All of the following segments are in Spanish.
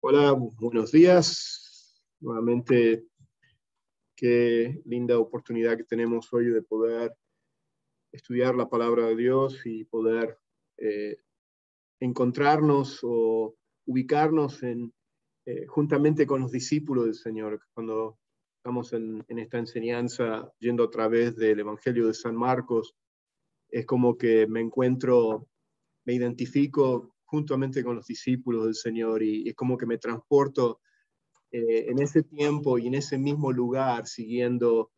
Hola, buenos días. Nuevamente, qué linda oportunidad que tenemos hoy de poder estudiar la palabra de Dios y poder eh, encontrarnos o ubicarnos juntamente con los discípulos del Señor. Cuando estamos en esta enseñanza, yendo a través del Evangelio de San Marcos, es como que me identifico juntamente con los discípulos del Señor y es como que me transporto en ese tiempo y en ese mismo lugar, siguiendo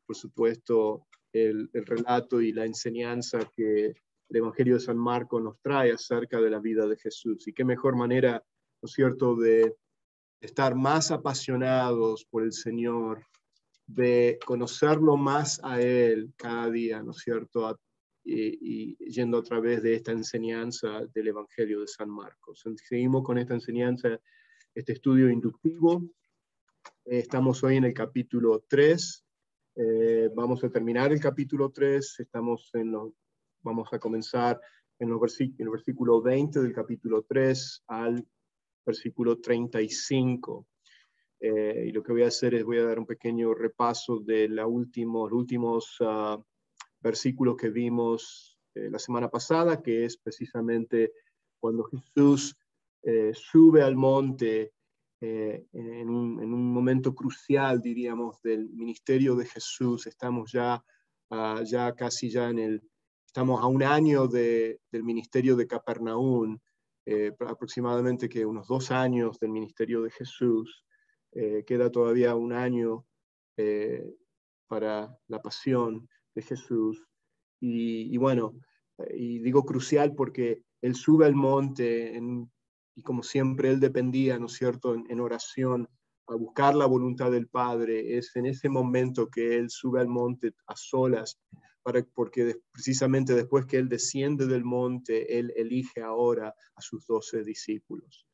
por supuesto, el relato y la enseñanza que el Evangelio de San Marcos nos trae acerca de la vida de Jesús. Y qué mejor manera, ¿no es cierto?, de estar más apasionados por el Señor, de conocerlo más a Él cada día, ¿no es cierto?, y yendo a través de esta enseñanza del Evangelio de San Marcos. Seguimos con esta enseñanza, este estudio inductivo. Estamos hoy en el capítulo 3. Vamos a terminar el capítulo 3. Vamos a comenzar en el versículo 20 del capítulo 3 al versículo 35. Y lo que voy a hacer es voy a dar un pequeño repaso de los últimos versículos que vimos la semana pasada, que es precisamente cuando Jesús sube al monte en un momento crucial, diríamos, del ministerio de Jesús. Estamos estamos a un año del ministerio de Capernaum, aproximadamente que unos 2 años del ministerio de Jesús. Queda todavía un año para la pasión de Jesús. Y bueno, y digo crucial porque él sube al monte y como siempre él dependía, ¿no es cierto?, en oración a buscar la voluntad del Padre. Es en ese momento que él sube al monte a solas, porque precisamente después que él desciende del monte, él elige ahora a sus 12 discípulos.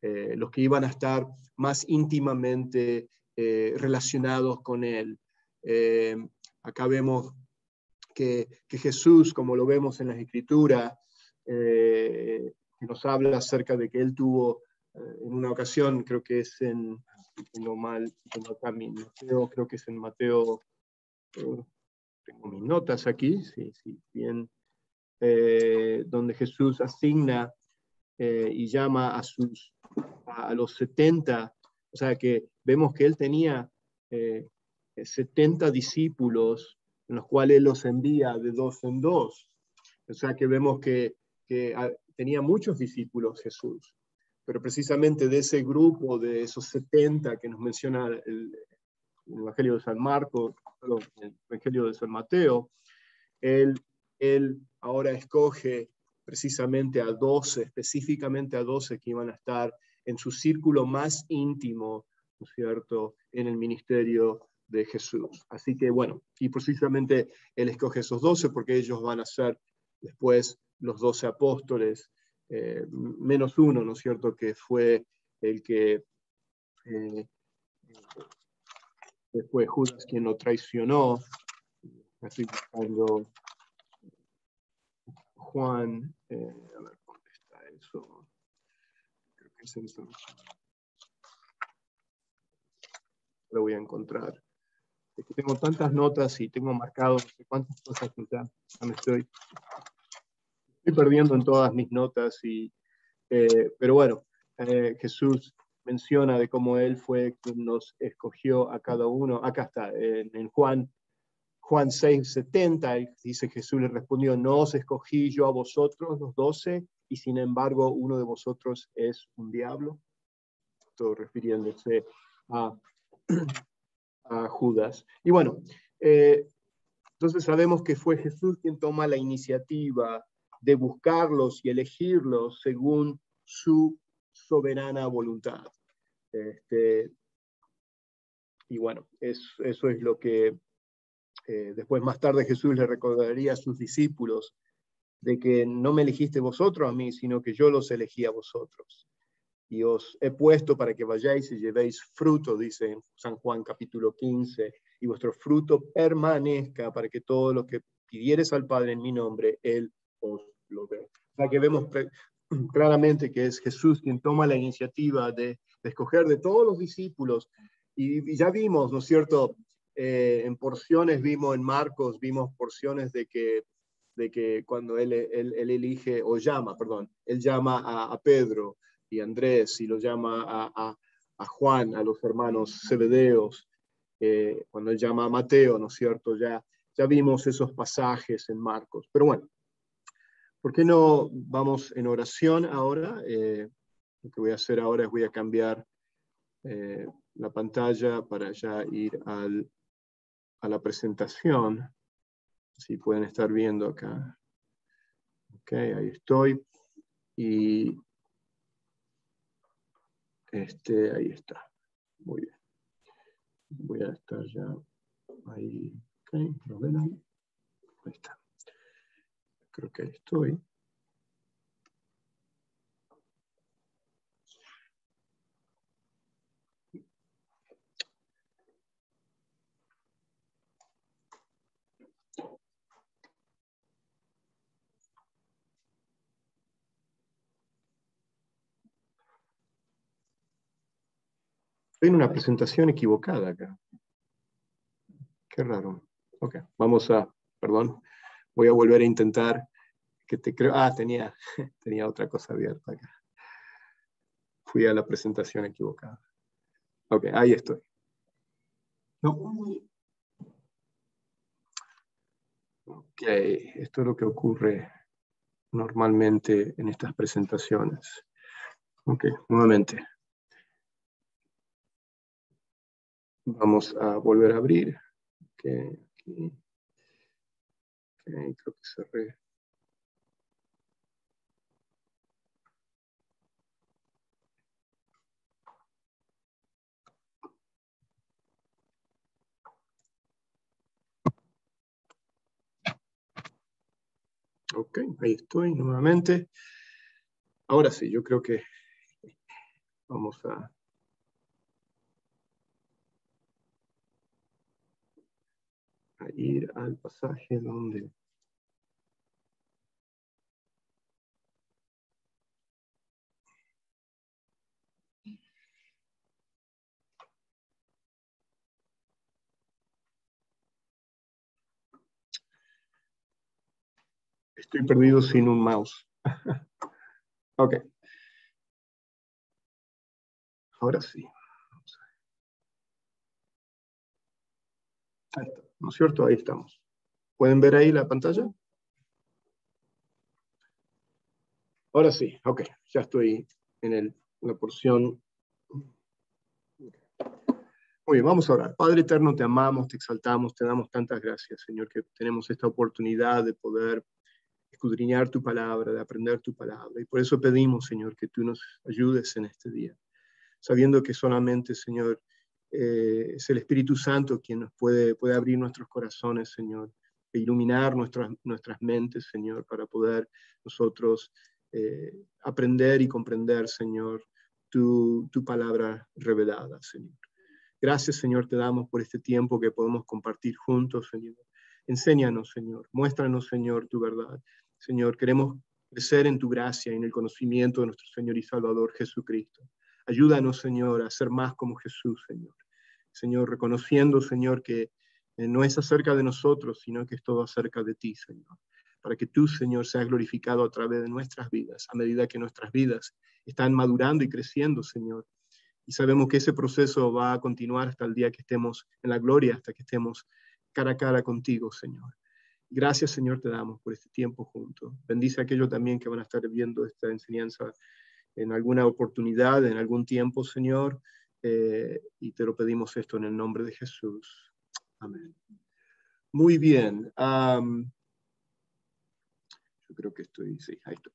Los que iban a estar más íntimamente relacionados con él. Acá vemos que Jesús, como lo vemos en las Escrituras, que nos habla acerca de que él tuvo en una ocasión, creo que es tengo acá Mateo, creo que es en Mateo, tengo mis notas aquí, sí, bien, donde Jesús asigna y llama a los 70, o sea que vemos que él tenía 70 discípulos en los cuales él los envía de 2 en 2. O sea que vemos que tenía muchos discípulos Jesús, pero precisamente de ese grupo, de esos 70 que nos menciona el Evangelio de San Marcos, el Evangelio de San Mateo, él ahora escoge precisamente a 12, específicamente a 12 que iban a estar en su círculo más íntimo, ¿no es cierto?, en el ministerio de Jesús. Así que bueno, y precisamente él escoge esos 12 porque ellos van a ser después los 12 apóstoles, menos uno, ¿no es cierto?, que fue el que fue Judas quien lo traicionó. Estoy buscando Juan, a ver, ¿dónde está eso? Creo que es eso. Lo voy a encontrar. Es que tengo tantas notas y tengo marcado no sé cuántas cosas que ya me estoy perdiendo en todas mis notas. Pero bueno, Jesús menciona de cómo él fue quien nos escogió a cada uno. Acá está, en Juan 6:70, dice: Jesús le respondió: no os escogí yo a vosotros los 12, y sin embargo uno de vosotros es un diablo. Esto refiriéndose a Judas. Y bueno, entonces sabemos que fue Jesús quien toma la iniciativa de buscarlos y elegirlos según su soberana voluntad. Y bueno, eso es lo que después más tarde Jesús le recordaría a sus discípulos, de que no me elegiste vosotros a mí, sino que yo los elegí a vosotros. Y os he puesto para que vayáis y llevéis fruto, dice en San Juan capítulo 15, y vuestro fruto permanezca, para que todo lo que pidieres al Padre en mi nombre, Él os lo dé. O sea que vemos claramente que es Jesús quien toma la iniciativa de escoger de todos los discípulos. Y ya vimos, ¿no es cierto? En porciones vimos en Marcos, vimos porciones de que cuando él elige, o llama, perdón, él llama a Pedro y Andrés y lo llama a Juan, a los hermanos Zebedeos, cuando él llama a Mateo, ¿no es cierto? Ya vimos esos pasajes en Marcos. Pero bueno, ¿por qué no vamos en oración ahora? Lo que voy a hacer ahora es voy a cambiar la pantalla para ya ir a la presentación. Si pueden estar viendo acá. Ok, ahí estoy. Y ahí está. Muy bien. Voy a estar ya ahí. Ok, ¿lo ven ahí? Ahí está. Creo que ahí estoy. Estoy en una presentación equivocada acá. Qué raro. Ok, perdón, voy a volver a intentar que te creo. tenía otra cosa abierta acá. Fui a la presentación equivocada. Ok, ahí estoy. No. Ok, esto es lo que ocurre normalmente en estas presentaciones. Ok, nuevamente. Vamos a volver a abrir. Okay, aquí. Okay, creo que cerré. Ok, ahí estoy nuevamente. Ahora sí, yo creo que vamos a ir al pasaje donde estoy perdido sin un mouse. Ok. Ahora sí. Ahí está, ¿no es cierto? Ahí estamos. ¿Pueden ver ahí la pantalla? Ahora sí, ok. Ya estoy en la porción. Muy bien, vamos a orar. Padre eterno, te amamos, te exaltamos, te damos tantas gracias, Señor, que tenemos esta oportunidad de poder escudriñar tu palabra, de aprender tu palabra. Y por eso pedimos, Señor, que tú nos ayudes en este día, sabiendo que solamente, Señor, es el Espíritu Santo quien nos puede abrir nuestros corazones, Señor, e iluminar nuestras mentes, Señor, para poder nosotros aprender y comprender, Señor, tu palabra revelada, Señor. Gracias, Señor, te damos por este tiempo que podemos compartir juntos, Señor. Enséñanos, Señor. Muéstranos, Señor, tu verdad. Señor, queremos crecer en tu gracia y en el conocimiento de nuestro Señor y Salvador Jesucristo. Ayúdanos, Señor, a ser más como Jesús, Señor. Señor, reconociendo, Señor, que no es acerca de nosotros, sino que es todo acerca de ti, Señor. Para que tú, Señor, seas glorificado a través de nuestras vidas, a medida que nuestras vidas están madurando y creciendo, Señor. Y sabemos que ese proceso va a continuar hasta el día que estemos en la gloria, hasta que estemos cara a cara contigo, Señor. Gracias, Señor, te damos por este tiempo juntos. Bendice a aquellos también que van a estar viendo esta enseñanza en alguna oportunidad, en algún tiempo, Señor. Y te lo pedimos esto en el nombre de Jesús. Amén. Muy bien. Yo creo que sí, ahí estoy.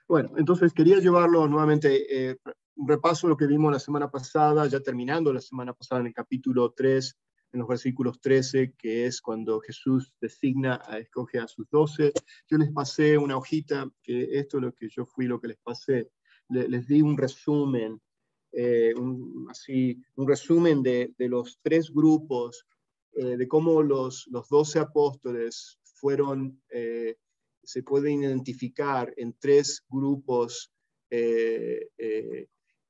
Bueno, entonces quería llevarlo nuevamente, un repaso de lo que vimos la semana pasada, ya terminando la semana pasada en el capítulo 3, en los versículos 13, que es cuando Jesús escoge a sus 12. Yo les pasé una hojita, que esto es lo que yo fui, lo que les pasé. Les di un resumen, un resumen de los tres grupos, de cómo los 12 apóstoles fueron se pueden identificar en 3 grupos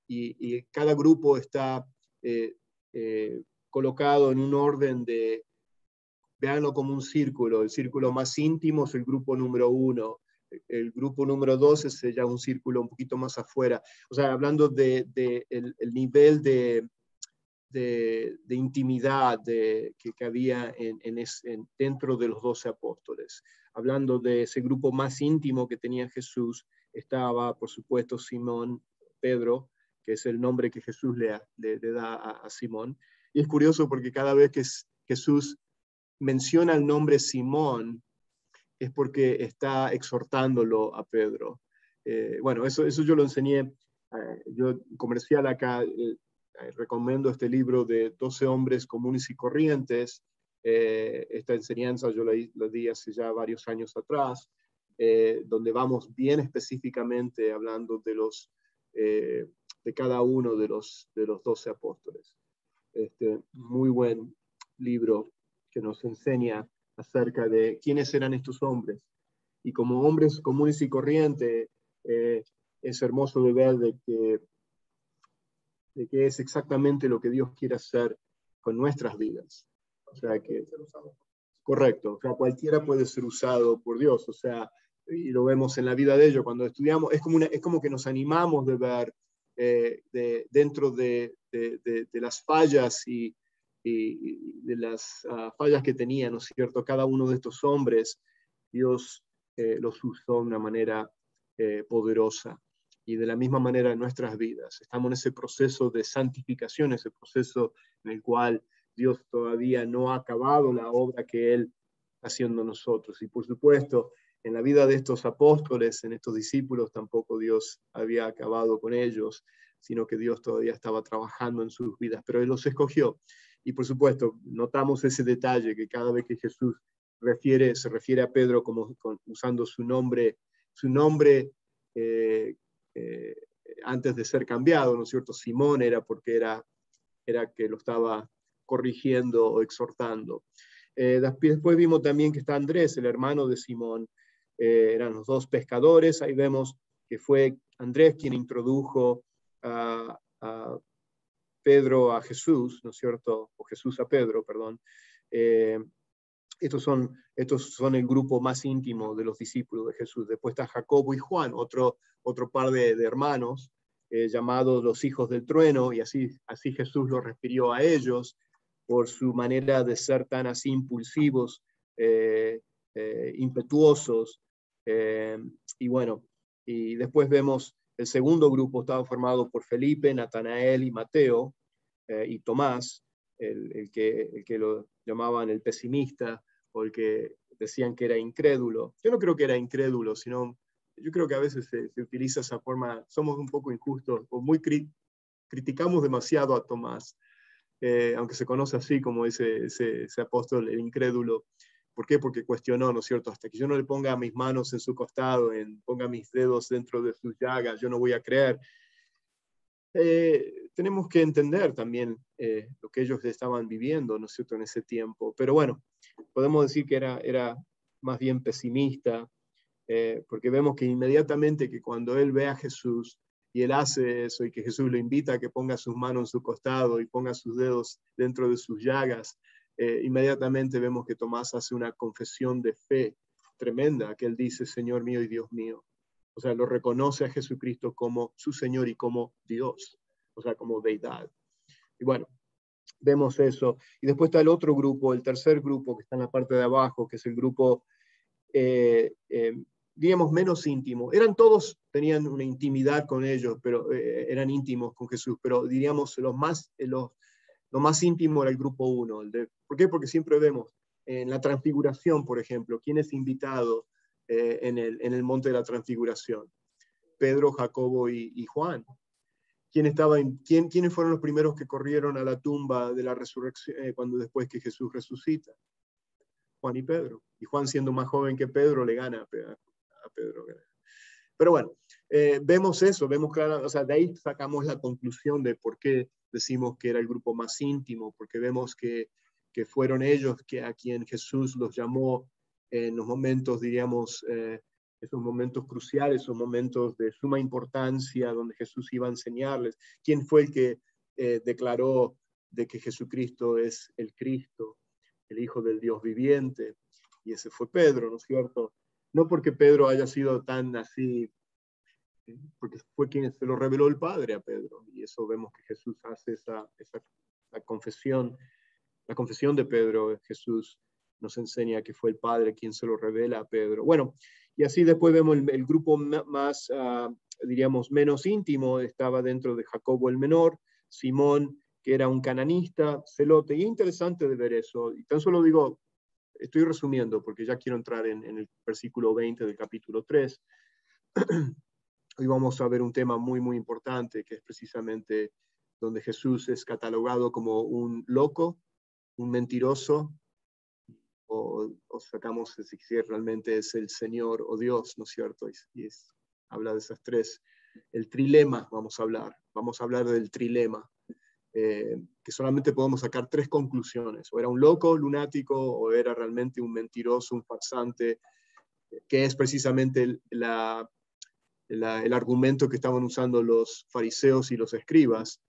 y cada grupo está colocado en un orden de, véanlo como un círculo. El círculo más íntimo es el grupo número 1. El grupo número 2 es ya un círculo un poquito más afuera. O sea, hablando de el nivel de intimidad que había dentro de los 12 apóstoles. Hablando de ese grupo más íntimo que tenía Jesús, estaba, por supuesto, Simón, Pedro, que es el nombre que Jesús le da a Simón. Y es curioso porque cada vez que Jesús menciona el nombre Simón, es porque está exhortándolo a Pedro. Bueno, eso yo lo enseñé, yo comercial acá, recomiendo este libro de 12 hombres comunes y corrientes. Esta enseñanza yo la di hace ya varios años atrás, donde vamos bien específicamente hablando de cada uno de los 12 apóstoles. Muy buen libro que nos enseña acerca de quiénes eran estos hombres. Y como hombres comunes y corrientes, es hermoso de ver de que es exactamente lo que Dios quiere hacer con nuestras vidas. O sea que, correcto, o sea, cualquiera puede ser usado por Dios, o sea, y lo vemos en la vida de ellos, cuando estudiamos, es como que nos animamos de ver dentro de las fallas y de las fallas que tenían, ¿no es cierto? Cada uno de estos hombres, Dios los usó de una manera poderosa. Y de la misma manera en nuestras vidas. Estamos en ese proceso de santificación, ese proceso en el cual Dios todavía no ha acabado la obra que Él está haciendo en nosotros. Y por supuesto, en la vida de estos apóstoles, en estos discípulos, tampoco Dios había acabado con ellos, sino que Dios todavía estaba trabajando en sus vidas, pero Él los escogió. Y por supuesto, notamos ese detalle que cada vez que Jesús se refiere a Pedro usando su nombre antes de ser cambiado, ¿no es cierto? Simón era porque era que lo estaba corrigiendo o exhortando. Después vimos también que está Andrés, el hermano de Simón. Eran los 2 pescadores. Ahí vemos que fue Andrés quien introdujo a Pedro a Jesús, ¿no es cierto? O Jesús a Pedro, perdón. Estos son el grupo más íntimo de los discípulos de Jesús. Después está Jacobo y Juan, otro par de hermanos, llamados los hijos del trueno, y así Jesús los refirió a ellos por su manera de ser tan así impulsivos, impetuosos. Y bueno, y después vemos el segundo grupo, estaba formado por Felipe, Natanael y Mateo, y Tomás, el que lo llamaban el pesimista, o el que decían que era incrédulo. Yo no creo que era incrédulo, sino yo creo que a veces se utiliza esa forma, somos un poco injustos, o criticamos demasiado a Tomás, aunque se conoce así como ese apóstol, el incrédulo. ¿Por qué? Porque cuestionó, ¿no es cierto? Hasta que yo no le ponga mis manos en su costado, ponga mis dedos dentro de sus llagas, yo no voy a creer. Tenemos que entender también lo que ellos estaban viviendo, ¿no es cierto?, en ese tiempo. Pero bueno, podemos decir que era más bien pesimista, porque vemos que inmediatamente que cuando él ve a Jesús y él hace eso y que Jesús lo invita a que ponga sus manos en su costado y ponga sus dedos dentro de sus llagas, inmediatamente vemos que Tomás hace una confesión de fe tremenda, que él dice, Señor mío y Dios mío. O sea, lo reconoce a Jesucristo como su Señor y como Dios, o sea, como deidad. Y bueno, vemos eso. Y después está el otro grupo, el tercer grupo que está en la parte de abajo, que es el grupo, digamos, menos íntimo. Todos tenían una intimidad con ellos, pero eran íntimos con Jesús, pero diríamos lo más íntimo era el grupo 1. ¿Por qué? Porque siempre vemos en la transfiguración, por ejemplo, ¿quién es invitado en el monte de la transfiguración? Pedro, Jacobo y Juan. ¿Quiénes fueron los primeros que corrieron a la tumba de la resurrección después que Jesús resucita? Juan y Pedro. Y Juan, siendo más joven que Pedro, le gana a Pedro. Pero bueno, vemos eso, vemos claro, o sea, de ahí sacamos la conclusión de por qué decimos que era el grupo más íntimo, porque vemos que fueron ellos a quien Jesús los llamó en los momentos, diríamos, esos momentos cruciales, esos momentos de suma importancia, donde Jesús iba a enseñarles. ¿Quién fue el que declaró de que Jesucristo es el Cristo, el Hijo del Dios viviente? Y ese fue Pedro, ¿no es cierto? No porque Pedro haya sido tan así, porque fue quien se lo reveló el Padre a Pedro. Y eso vemos que Jesús hace esa confesión. La confesión de Pedro, Jesús nos enseña que fue el Padre quien se lo revela a Pedro. Bueno, y así después vemos el grupo más, diríamos, menos íntimo, estaba dentro de Jacobo el menor, Simón, que era un cananista, celote, y es interesante de ver eso. Y tan solo digo, estoy resumiendo, porque ya quiero entrar en el versículo 20 del capítulo 3. Hoy vamos a ver un tema muy, muy importante, que es precisamente donde Jesús es catalogado como un loco, un mentiroso, o sacamos si realmente es el Señor o Dios, ¿no es cierto? Y habla de esas tres. El trilema, vamos a hablar del trilema, que solamente podemos sacar tres conclusiones: o era un loco, lunático, o era realmente un mentiroso, un farsante, que es precisamente el argumento que estaban usando los fariseos y los escribas,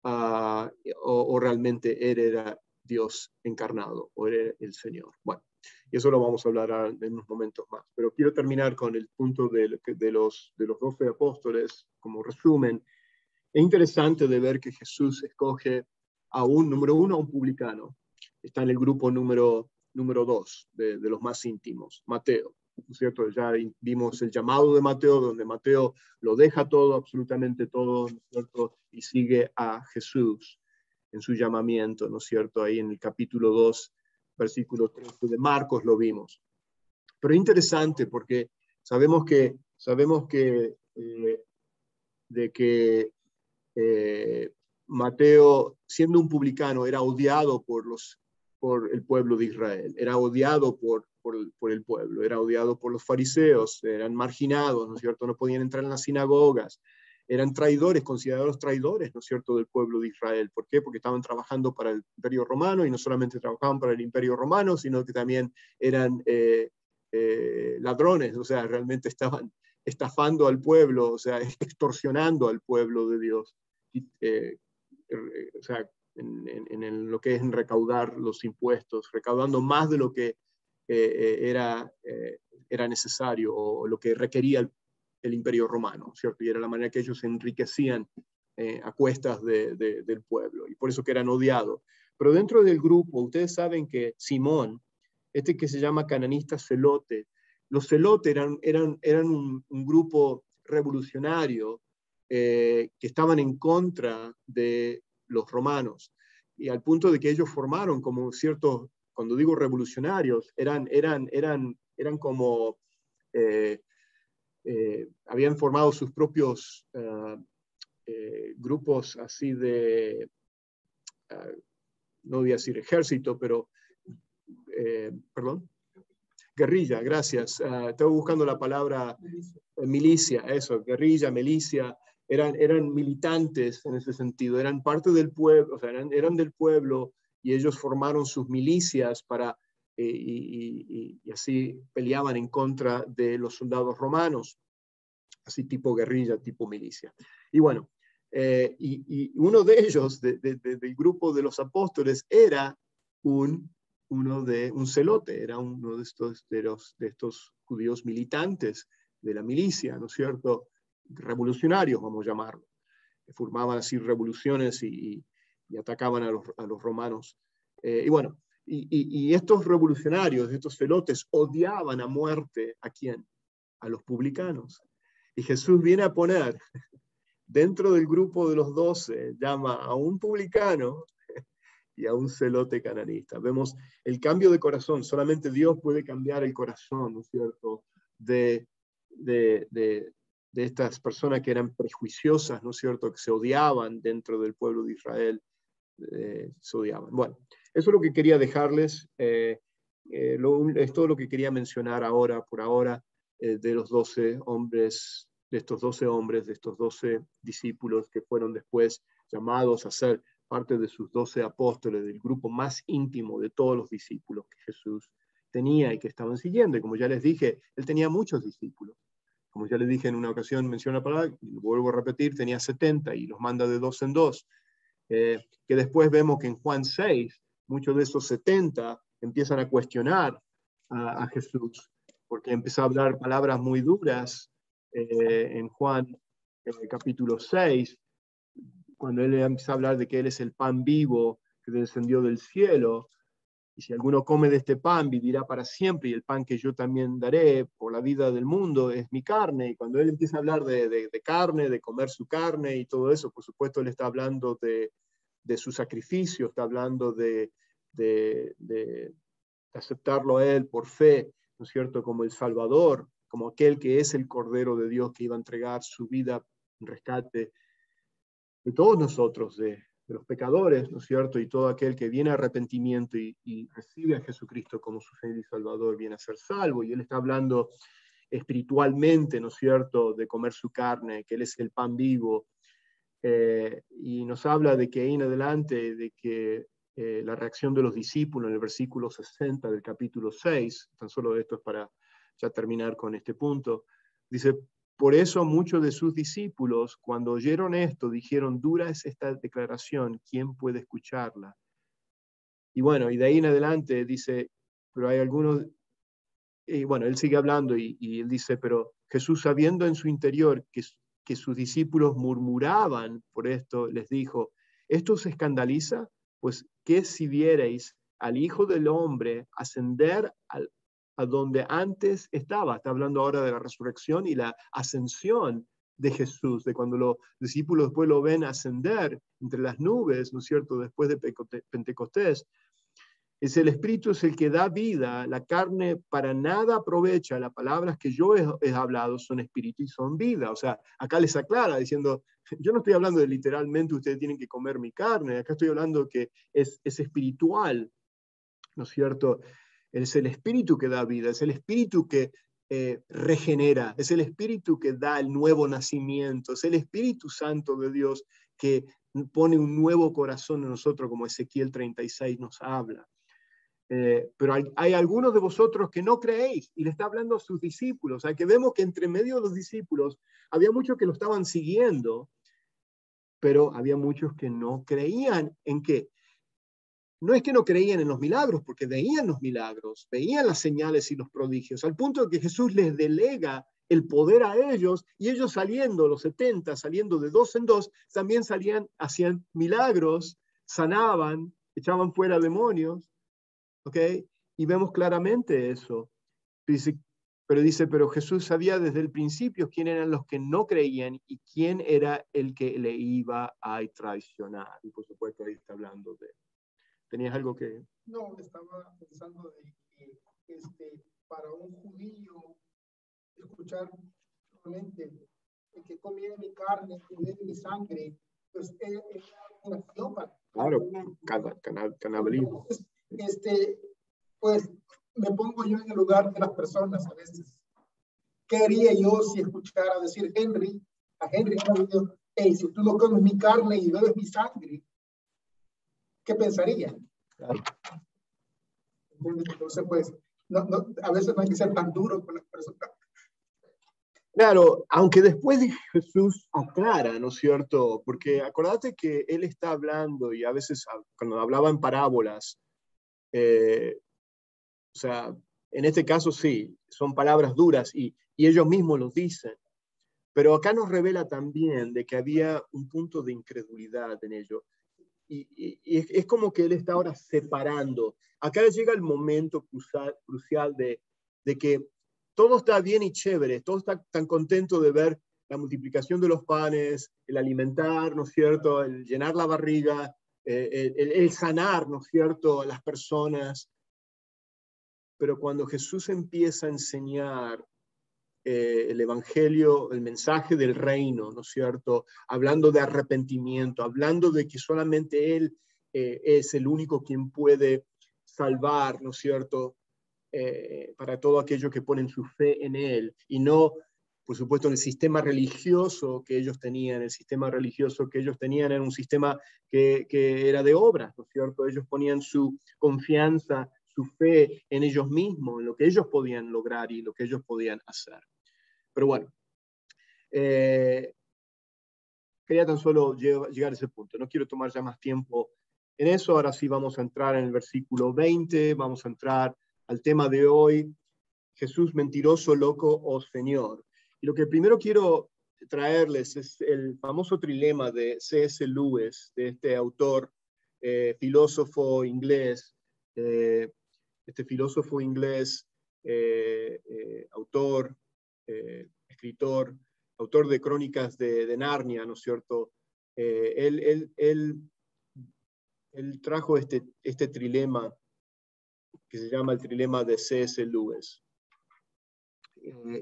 o realmente él era Dios encarnado, o era el Señor. Bueno, y eso lo vamos a hablar en unos momentos más. Pero quiero terminar con el punto de los 12 apóstoles, como resumen. Es interesante de ver que Jesús escoge número uno, a un publicano. Está en el grupo número 2 de los más íntimos, Mateo. ¿No es cierto? Ya vimos el llamado de Mateo, donde Mateo lo deja todo, absolutamente todo, ¿no es cierto? Y sigue a Jesús en su llamamiento, ¿no es cierto? Ahí en el capítulo 2, versículo 13 de Marcos lo vimos. Pero es interesante porque sabemos que Mateo, siendo un publicano, era odiado por el pueblo de Israel, era odiado por el pueblo, era odiado por los fariseos, eran marginados, ¿no es cierto? No podían entrar en las sinagogas, eran traidores, considerados traidores, ¿no es cierto?, del pueblo de Israel. ¿Por qué? Porque estaban trabajando para el Imperio Romano, y no solamente trabajaban para el Imperio Romano, sino que también eran ladrones, o sea, realmente estaban estafando al pueblo, o sea, extorsionando al pueblo de Dios. O sea, en lo que es en recaudar los impuestos, recaudando más de lo que era necesario, o lo que requería el Imperio Romano, ¿cierto? Y era la manera que ellos se enriquecían a cuestas del pueblo, y por eso que eran odiados. Pero dentro del grupo, ustedes saben que Simón, este que se llama cananista celote, los celotes eran un grupo revolucionario que estaban en contra de los romanos, y al punto de que ellos formaron como ciertos, cuando digo revolucionarios, eran como, habían formado sus propios grupos así de, no voy a decir ejército, pero, perdón, guerrilla, gracias. Estaba buscando la palabra milicia, eso, guerrilla, milicia. Eran militantes en ese sentido, eran parte del pueblo, o sea, eran del pueblo, y ellos formaron sus milicias y así peleaban en contra de los soldados romanos, así tipo guerrilla, tipo milicia. Y bueno, y uno de ellos, del grupo de los apóstoles, era un celote, era uno de estos judíos militantes de la milicia, ¿no es cierto? Revolucionarios, vamos a llamarlo. Formaban así revoluciones y atacaban a los romanos. Y bueno, y estos revolucionarios, estos celotes, odiaban a muerte ¿a quién? A los publicanos. Y Jesús viene a poner dentro del grupo de los 12, llama a un publicano y a un celote cananista. Vemos el cambio de corazón. Solamente Dios puede cambiar el corazón, ¿no es cierto?, de estas personas que eran prejuiciosas, ¿no es cierto?, que se odiaban dentro del pueblo de Israel, se odiaban. Bueno, eso es lo que quería dejarles. Es todo lo que quería mencionar por ahora, de los 12 hombres, de estos 12 hombres, de estos 12 discípulos que fueron después llamados a ser parte de sus 12 apóstoles, del grupo más íntimo de todos los discípulos que tenía y que estaban siguiendo. Y como ya les dije, él tenía muchos discípulos. Como ya les dije en una ocasión, mencioné la palabra, y lo vuelvo a repetir, tenía 70 y los manda de 2 en 2. Que después vemos que en Juan 6, muchos de esos 70 empiezan a cuestionar a Jesús, porque empezó a hablar palabras muy duras en Juan capítulo 6, cuando él empieza a hablar de que él es el pan vivo que descendió del cielo, y si alguno come de este pan vivirá para siempre, y el pan que yo también daré por la vida del mundo es mi carne. Y cuando él empieza a hablar de carne, de comer su carne y todo eso, por supuesto él está hablando de su sacrificio, está hablando de aceptarlo a él por fe, ¿no es cierto?, como el Salvador, como aquel que es el Cordero de Dios que iba a entregar su vida en rescate de todos nosotros, de los pecadores, ¿no es cierto? Y todo aquel que viene a arrepentimiento y recibe a Jesucristo como su Señor y Salvador viene a ser salvo. Y él está hablando espiritualmente, ¿no es cierto?, de comer su carne, que él es el pan vivo. Y nos habla de que ahí en adelante, de que la reacción de los discípulos en el versículo 60 del capítulo 6, tan solo esto es para ya terminar con este punto, dice: por eso muchos de sus discípulos, cuando oyeron esto, dijeron: dura es esta declaración, ¿quién puede escucharla? Y bueno, y de ahí en adelante dice, pero hay algunos, y bueno, él sigue hablando y él dice, pero Jesús, sabiendo en su interior que sus discípulos murmuraban por esto, les dijo: ¿esto os escandaliza? Pues, ¿qué si vierais al Hijo del Hombre ascender a donde antes estaba? Está hablando ahora de la resurrección y la ascensión de Jesús, de cuando los discípulos después lo ven ascender entre las nubes, ¿no es cierto?, después de Pentecostés. Es el Espíritu es el que da vida, la carne para nada aprovecha. Las palabras que yo he hablado son espíritu y son vida. O sea, acá les aclara diciendo, yo no estoy hablando de literalmente ustedes tienen que comer mi carne, acá estoy hablando que es espiritual, ¿no es cierto? Es el Espíritu que da vida, es el Espíritu que regenera, es el Espíritu que da el nuevo nacimiento, es el Espíritu Santo de Dios que pone un nuevo corazón en nosotros, como Ezequiel 36 nos habla. Pero hay algunos de vosotros que no creéis, y le está hablando a sus discípulos. O sea, que vemos que entre medio de los discípulos había muchos que lo estaban siguiendo, pero había muchos que no creían. ¿En qué? No es que no creían en los milagros, porque veían los milagros, veían las señales y los prodigios, al punto de que Jesús les delega el poder a ellos, y ellos saliendo, los 70, saliendo de 2 en 2, también salían, hacían milagros, sanaban, echaban fuera demonios. ¿Ok? Y vemos claramente eso. Pero Jesús sabía desde el principio quién eran los que no creían y quién era el que le iba a traicionar. Y por supuesto ahí está hablando de... ¿Tenías algo que...? No, estaba pensando de que para un judío escuchar solamente el que comiera mi carne y bebe mi sangre, pues es una acción para... Claro, canibalismo. Pues me pongo yo en el lugar de las personas a veces. ¿Qué haría yo si escuchara decir a Henry, hey, si tú no comes mi carne y bebes mi sangre, ¿qué pensaría? Claro. Entonces, pues, a veces no hay que ser tan duro con las personas. Claro, aunque después de Jesús aclara, ¿no es cierto? Porque acordate que él está hablando y a veces cuando hablaba en parábolas, o sea, en este caso sí, son palabras duras y ellos mismos lo dicen. Pero acá nos revela también de que había un punto de incredulidad en ello. Y es como que él está ahora separando. Acá llega el momento crucial de que todo está bien y chévere, todo está tan contento de ver la multiplicación de los panes, el alimentar, ¿no es cierto?, el llenar la barriga, el sanar, ¿no es cierto?, a las personas. Pero cuando Jesús empieza a enseñar el evangelio, el mensaje del reino, ¿no es cierto? Hablando de arrepentimiento, hablando de que solamente Él es el único quien puede salvar, ¿no es cierto? Para todo aquello que ponen su fe en Él y no, por supuesto, en el sistema religioso que ellos tenían. El sistema religioso que ellos tenían era un sistema que era de obras, ¿no es cierto? Ellos ponían su confianza, su fe en ellos mismos, en lo que ellos podían lograr y lo que ellos podían hacer. Pero bueno, quería tan solo llegar a ese punto. No quiero tomar ya más tiempo en eso. Ahora sí vamos a entrar en el versículo 20, vamos a entrar al tema de hoy, Jesús mentiroso, loco o Señor. Y lo que primero quiero traerles es el famoso trilema de C.S. Lewis, de este autor, filósofo inglés, autor, escritor, autor de Crónicas de Narnia, ¿no es cierto? Él trajo este trilema que se llama el trilema de C.S. Lewis.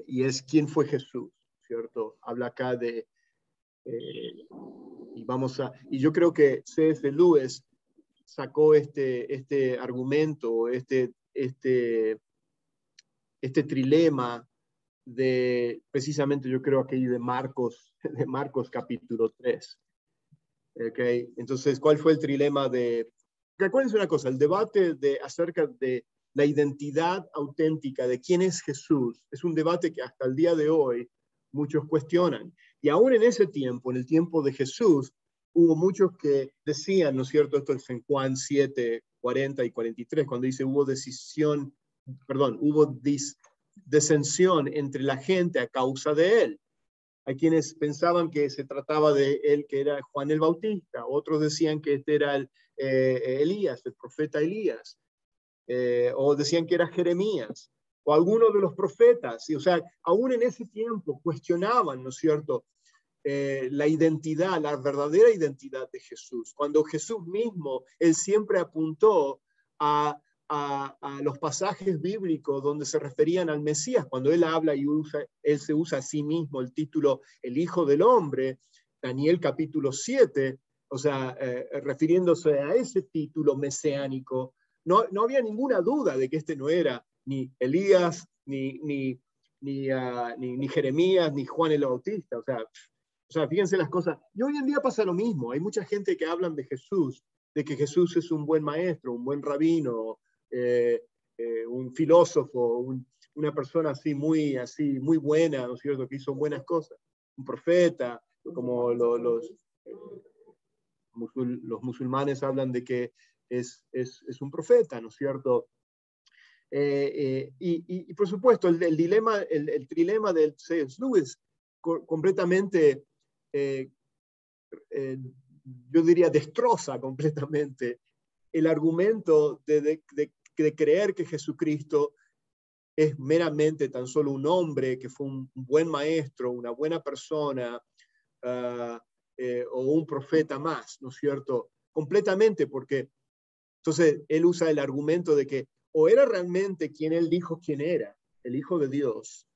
Y es quién fue Jesús, ¿cierto? Habla acá de, y yo creo que C.S. Lewis sacó este argumento, este trilema precisamente yo creo aquello de Marcos capítulo 3. Okay. Entonces, ¿cuál fue el trilema Acuérdense una cosa, el debate acerca de la identidad auténtica de quién es Jesús es un debate que hasta el día de hoy muchos cuestionan. Y aún en ese tiempo, en el tiempo de Jesús, hubo muchos que decían, ¿no es cierto? Esto es en Juan 7, 40 y 43, cuando dice hubo disensión entre la gente a causa de él. Hay quienes pensaban que se trataba de él, que era Juan el Bautista. Otros decían que este era Elías, el profeta Elías. O decían que era Jeremías, o alguno de los profetas. O sea, aún en ese tiempo cuestionaban, ¿no es cierto?, la identidad, la verdadera identidad de Jesús. Cuando Jesús mismo, él siempre apuntó a los pasajes bíblicos donde se referían al Mesías. Cuando él habla y él se usa a sí mismo el título el Hijo del Hombre, Daniel capítulo 7, o sea, refiriéndose a ese título mesiánico, no había ninguna duda de que este no era ni Elías, ni Jeremías, ni Juan el Bautista. O sea, fíjense las cosas. Y hoy en día pasa lo mismo. Hay mucha gente que hablan de Jesús, de que Jesús es un buen maestro, un buen rabino, un filósofo, una persona así muy buena, ¿no es cierto?, que hizo buenas cosas, un profeta, como los musulmanes hablan de que es un profeta, ¿no es cierto? Y por supuesto, el trilema del C.S. Lewis completamente, yo diría, destroza completamente el argumento de creer que Jesucristo es meramente tan solo un hombre que fue un buen maestro, una buena persona, o un profeta más, ¿no es cierto? Completamente, porque entonces él usa el argumento de que o era realmente quien él dijo quién era, el Hijo de Dios,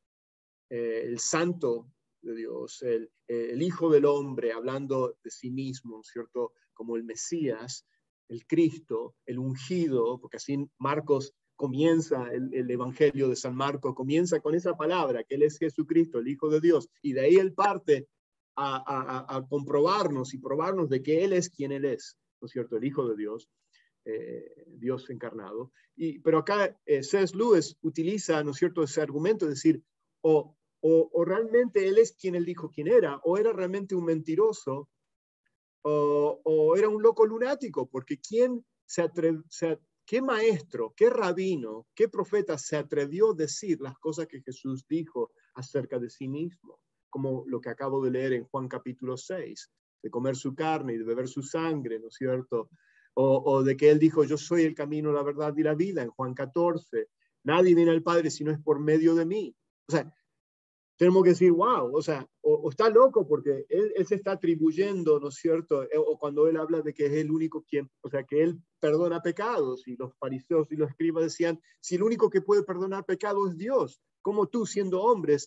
el Santo de Dios, el Hijo del Hombre, hablando de sí mismo, ¿no es cierto?, como el Mesías, el Cristo, el ungido, porque así Marcos comienza, el Evangelio de San Marcos comienza con esa palabra, que él es Jesucristo, el Hijo de Dios, y de ahí él parte a comprobarnos y probarnos de que él es quien él es, ¿no es cierto?, el Hijo de Dios, Dios encarnado. Pero acá C.S. Lewis utiliza, ¿no es cierto?, ese argumento, es decir, o realmente él es quien él dijo quién era, o era realmente un mentiroso, o era un loco lunático, porque ¿qué maestro, qué rabino, qué profeta se atrevió a decir las cosas que Jesús dijo acerca de sí mismo? Como lo que acabo de leer en Juan capítulo 6, de comer su carne y de beber su sangre, ¿no es cierto? O de que él dijo, yo soy el camino, la verdad y la vida, en Juan 14. Nadie viene al Padre si no es por medio de mí. O sea, tenemos que decir, wow, o sea, o está loco porque él se está atribuyendo, ¿no es cierto? O cuando él habla de que es el único quien, o sea, que él perdona pecados, y los fariseos y los escribas decían, si el único que puede perdonar pecados es Dios, ¿cómo tú siendo hombre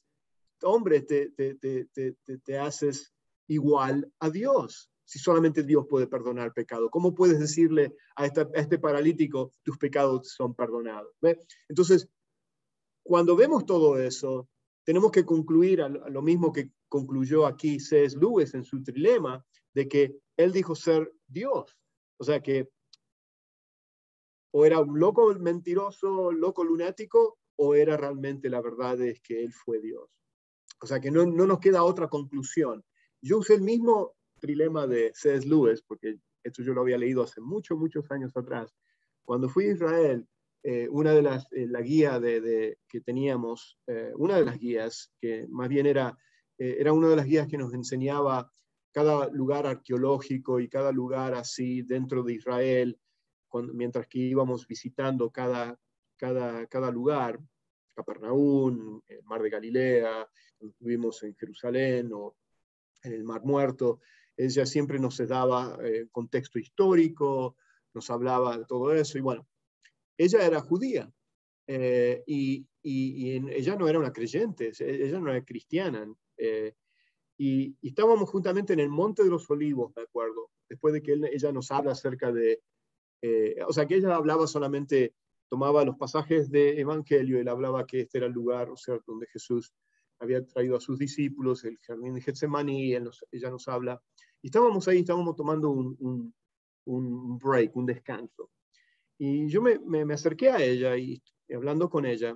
te haces igual a Dios? Si solamente Dios puede perdonar pecado, ¿cómo puedes decirle a este paralítico, tus pecados son perdonados? ¿Ve? Entonces, cuando vemos todo eso, tenemos que concluir a lo mismo que concluyó aquí C.S. Lewis en su trilema, de que él dijo ser Dios. O sea que o era un loco mentiroso, loco lunático, o era realmente la verdad es que él fue Dios. O sea que no nos queda otra conclusión. Yo usé el mismo trilema de C.S. Lewis, porque esto yo lo había leído hace muchos años atrás. Cuando fui a Israel, una de las, la guía que teníamos, una de las guías, que más bien era una de las guías que nos enseñaba cada lugar arqueológico y cada lugar así dentro de Israel, mientras que íbamos visitando cada lugar, Capernaum, el Mar de Galilea, estuvimos en Jerusalén o en el Mar Muerto. Ella siempre nos daba contexto histórico, nos hablaba de todo eso, y bueno, ella era judía, y ella no era una creyente, ella no era cristiana, y estábamos juntamente en el Monte de los Olivos, me acuerdo, después de que ella nos habla acerca de, o sea, que ella hablaba solamente, tomaba los pasajes de Evangelio, y él hablaba que este era el lugar, o sea, donde Jesús había traído a sus discípulos, el jardín de Getsemaní, ella nos habla, y estábamos ahí, estábamos tomando un break, un descanso. Y yo me acerqué a ella y hablando con ella,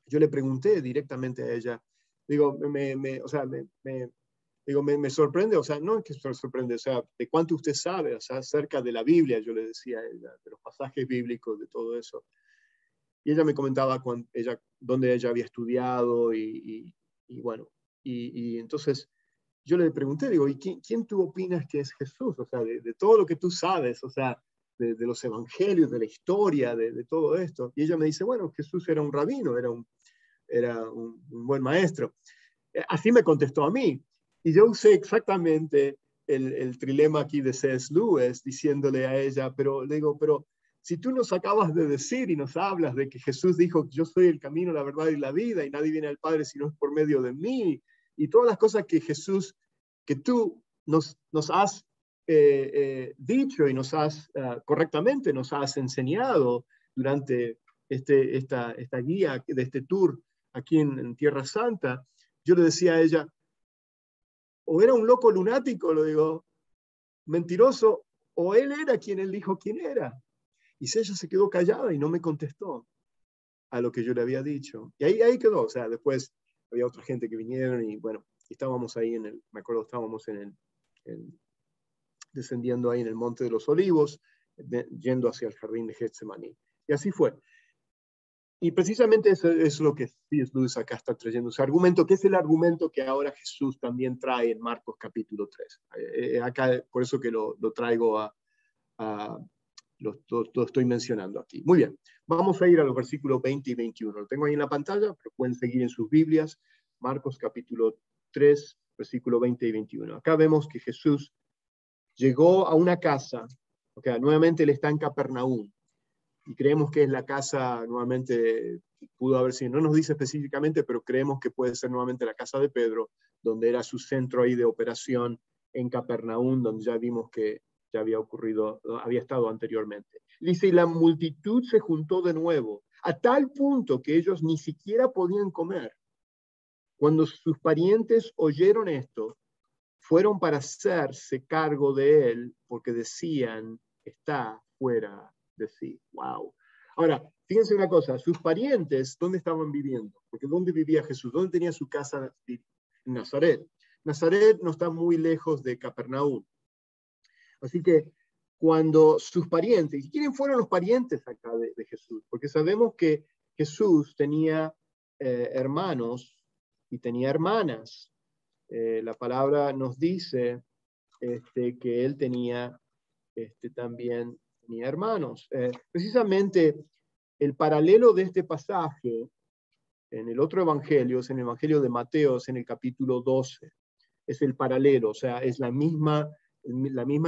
yo le pregunté directamente a ella, digo, o sea, digo, me sorprende, o sea, no es que me sorprende, o sea, de cuánto usted sabe, o sea, acerca de la Biblia, yo le decía a ella, de los pasajes bíblicos, de todo eso. Y ella me comentaba dónde ella había estudiado y bueno, y entonces yo le pregunté, digo, ¿y quién tú opinas que es Jesús? O sea, de todo lo que tú sabes, o sea, de los evangelios, de la historia, de todo esto. Y ella me dice, bueno, Jesús era un rabino, era un buen maestro. Así me contestó a mí. Y yo usé exactamente el trilema aquí de C.S. Lewis, diciéndole a ella, pero le digo, pero si tú nos acabas de decir y nos hablas de que Jesús dijo, yo soy el camino, la verdad y la vida, y nadie viene al Padre si no es por medio de mí, y todas las cosas que Jesús, que tú nos has dicho y nos has correctamente, nos has enseñado durante esta guía de este tour aquí en Tierra Santa, yo le decía a ella, o era un loco lunático, lo digo, mentiroso, o él era quien él dijo quién era. Y ella se quedó callada y no me contestó a lo que yo le había dicho. Y ahí quedó, o sea, después había otra gente que vinieron y bueno, estábamos ahí me acuerdo, estábamos descendiendo ahí en el Monte de los Olivos, yendo hacia el jardín de Getsemaní. Y así fue. Y precisamente eso es lo que C.S. Lewis acá está trayendo, ese argumento, que es el argumento que ahora Jesús también trae en Marcos capítulo 3. Acá, por eso que lo traigo lo estoy mencionando aquí. Muy bien, vamos a ir a los versículos 20 y 21. Lo tengo ahí en la pantalla, pero pueden seguir en sus Biblias. Marcos capítulo 3, versículo 20 y 21. Acá vemos que Jesús llegó a una casa, okay, nuevamente él está en Capernaum, y creemos que es la casa, nuevamente, pudo haber sido, no nos dice específicamente, pero creemos que puede ser nuevamente la casa de Pedro, donde era su centro ahí de operación en Capernaum, donde ya vimos que ya había ocurrido, había estado anteriormente. Dice, y la multitud se juntó de nuevo, a tal punto que ellos ni siquiera podían comer. Cuando sus parientes oyeron esto, fueron para hacerse cargo de él, porque decían, está fuera de sí. Wow. Ahora, fíjense una cosa, sus parientes, ¿dónde estaban viviendo? Porque ¿dónde vivía Jesús? ¿Dónde tenía su casa? En Nazaret. Nazaret no está muy lejos de Capernaum. Así que cuando sus parientes, ¿y quiénes fueron los parientes acá de Jesús? Porque sabemos que Jesús tenía hermanos y tenía hermanas. La palabra nos dice que él también tenía hermanos. Precisamente el paralelo de este pasaje en el otro evangelio, es en el evangelio de Mateo, es en el capítulo 12. Es el paralelo, o sea, es la misma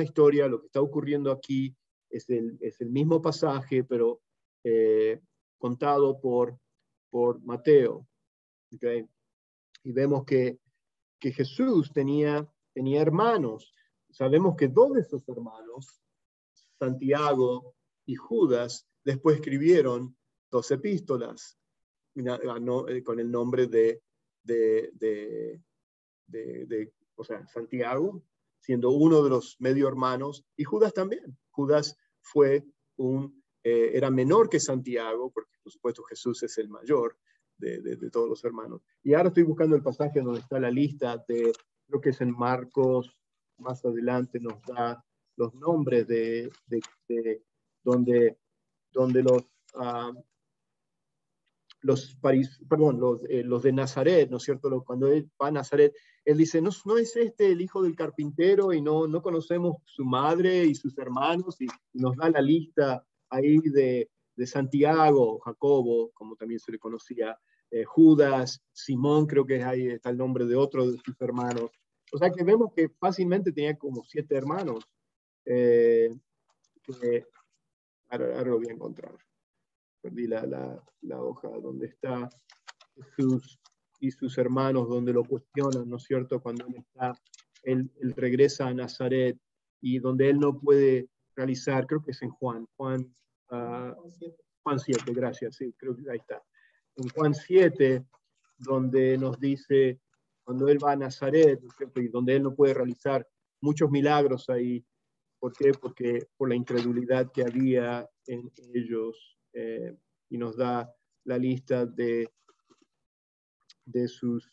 historia, lo que está ocurriendo aquí es el mismo pasaje, pero contado por Mateo. ¿Okay? Y vemos que Jesús tenía hermanos. Sabemos que dos de esos hermanos, Santiago y Judas, después escribieron 2 epístolas con el nombre o sea, Santiago, siendo uno de los medio hermanos, y Judas también. Judas fue un era menor que Santiago, porque por supuesto Jesús es el mayor de todos los hermanos. Y ahora estoy buscando el pasaje donde está la lista de, creo que es en Marcos, más adelante nos da los nombres de donde los de Nazaret, ¿no es cierto? Cuando él va a Nazaret, él dice, ¿no es este el hijo del carpintero y no conocemos su madre y sus hermanos? Y nos da la lista ahí de Santiago, Jacobo, como también se le conocía, Judas, Simón, creo que ahí está el nombre de otro de sus hermanos. O sea que vemos que fácilmente tenía como 7 hermanos. Ahora lo voy a encontrar. Perdí la hoja donde está Jesús y sus hermanos, donde lo cuestionan, ¿no es cierto? Cuando él regresa a Nazaret y donde él no puede realizar, creo que es en Juan 7, gracias, sí, creo que ahí está. En Juan 7, donde nos dice, cuando él va a Nazaret, ¿no es cierto? Y donde él no puede realizar muchos milagros ahí. ¿Por qué? Porque por la incredulidad que había en ellos. Y nos da la lista de sus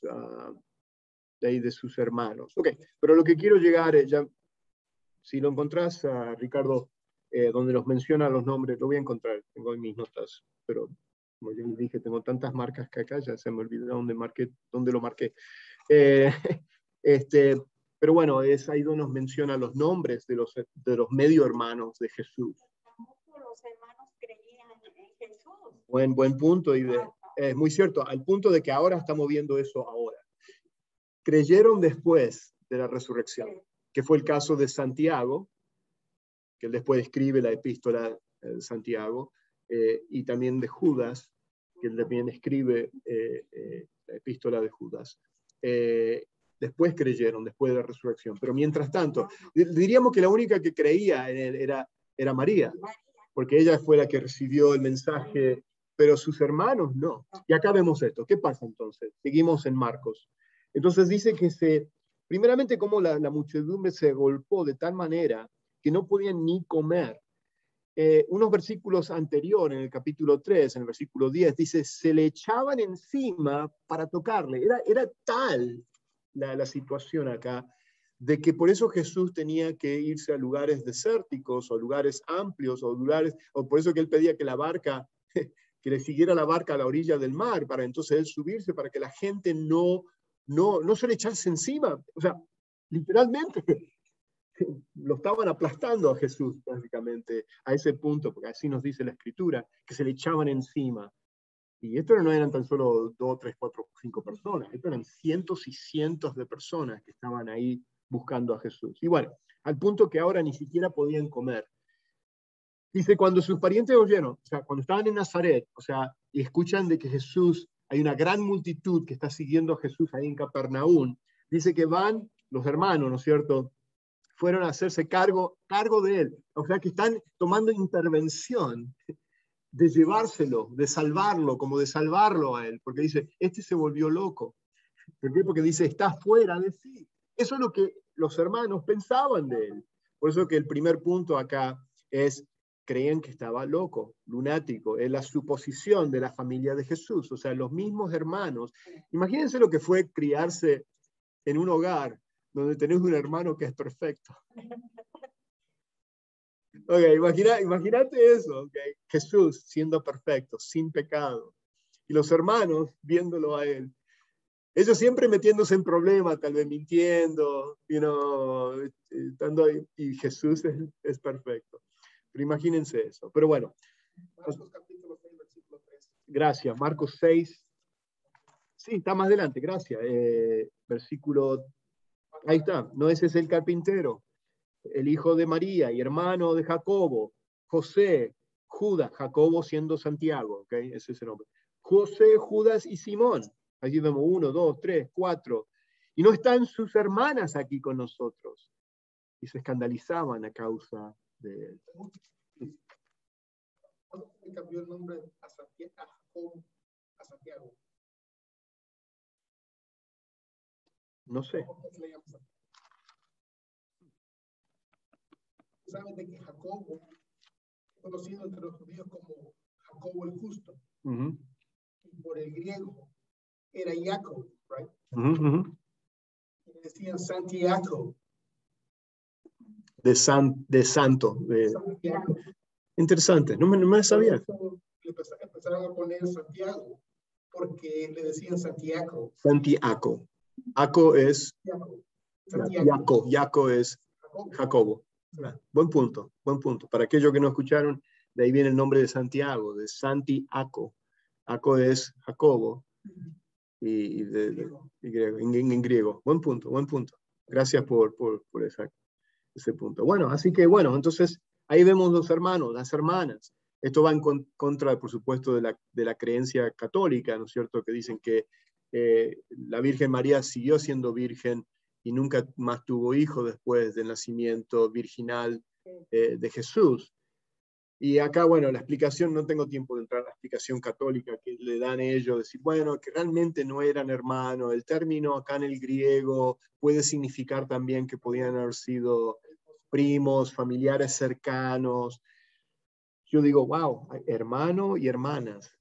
hermanos. Ok, pero lo que quiero llegar es, ya, si lo encontrás, Ricardo, donde los menciona los nombres, lo voy a encontrar, tengo en mis notas, pero como ya les dije, tengo tantas marcas que acá ya se me olvidó dónde lo marqué. Pero bueno, es ahí donde nos menciona los nombres de los medio hermanos de Jesús. Los hermanos creían en Jesús. Buen punto, y es muy cierto, al punto de que ahora estamos viendo eso ahora. Creyeron después de la resurrección, que fue el caso de Santiago, que él después escribe la epístola de Santiago, y también de Judas, que él también escribe la epístola de Judas. Después creyeron, después de la resurrección. Pero mientras tanto, diríamos que la única que creía en él era María, porque ella fue la que recibió el mensaje, pero sus hermanos no. Y acá vemos esto. ¿Qué pasa entonces? Seguimos en Marcos. Entonces dice que primeramente como la muchedumbre se agolpó de tal manera que no podían ni comer. Unos versículos anteriores, en el capítulo 3, en el versículo 10, dice, se le echaban encima para tocarle. Era tal la situación acá, de que por eso Jesús tenía que irse a lugares desérticos, o lugares amplios, o por eso que él pedía que la barca, que le siguiera la barca a la orilla del mar, para entonces él subirse, para que la gente no se le echase encima. O sea, literalmente, lo estaban aplastando a Jesús, básicamente, a ese punto, porque así nos dice la Escritura, que se le echaban encima. Y esto no eran tan solo 2, 3, 4, 5 personas, esto eran cientos y cientos de personas que estaban ahí buscando a Jesús. Y bueno, al punto que ahora ni siquiera podían comer. Dice, cuando sus parientes oyeron, o sea, cuando estaban en Nazaret, o sea, y escuchan de que Jesús, hay una gran multitud que está siguiendo a Jesús ahí en Capernaum, dice que van los hermanos, ¿no es cierto?, fueron a hacerse cargo de él. O sea que están tomando intervención de llevárselo, de salvarlo, como de salvarlo a él, porque dice, este se volvió loco. ¿Por qué? Porque dice, está fuera de sí. Eso es lo que los hermanos pensaban de él. Por eso que el primer punto acá es, creían que estaba loco, lunático, es la suposición de la familia de Jesús, o sea, los mismos hermanos. Imagínense lo que fue criarse en un hogar donde tenés un hermano que es perfecto. Okay, imagínate eso, okay. Jesús siendo perfecto, sin pecado, y los hermanos viéndolo a él. Ellos siempre metiéndose en problemas, tal vez mintiendo, estando ahí, y Jesús es perfecto. Pero imagínense eso. Pero bueno. Marcos capítulo 6, versículo 3. Gracias. Marcos 6. Sí, está más adelante, gracias. Versículo. Ahí está. No, ese es el carpintero, el hijo de María y hermano de Jacobo, José, Judas, Jacobo siendo Santiago, ¿ok? Ese es el nombre. José, Judas y Simón. Allí vemos 1, 2, 3, 4. Y no están sus hermanas aquí con nosotros. Y se escandalizaban a causa de él. ¿Cuándo le cambió el nombre a Jacobo a Santiago? No sé. ¿Sabes de que Jacobo conocido entre los judíos como Jacobo el Justo. Ujú. Y por el griego era Jacob, right? Ujú, ujú. Y le decían Santiago. De santo. Santiago. Interesante, no me la sabía. Le empezaron a poner Santiago, porque le decían Santiago. Santiago. Aco es Santiago. Yaco es Jacobo. Buen punto, buen punto. Para aquellos que no escucharon, de ahí viene el nombre de Santiago, de Santiago. Aco es Jacobo y griego, en griego. Buen punto, buen punto. Gracias por ese punto. Bueno, así que bueno, entonces ahí vemos los hermanos, las hermanas. Esto va en contra, por supuesto, de la creencia católica, ¿no es cierto? Que dicen que la Virgen María siguió siendo virgen y nunca más tuvo hijo después del nacimiento virginal de Jesús. Y acá, bueno, la explicación, no tengo tiempo de entrar a la explicación católica que le dan ellos, decir, bueno, que realmente no eran hermanos. El término acá en el griego puede significar también que podían haber sido primos, familiares cercanos. Yo digo, wow, hermano y hermanas.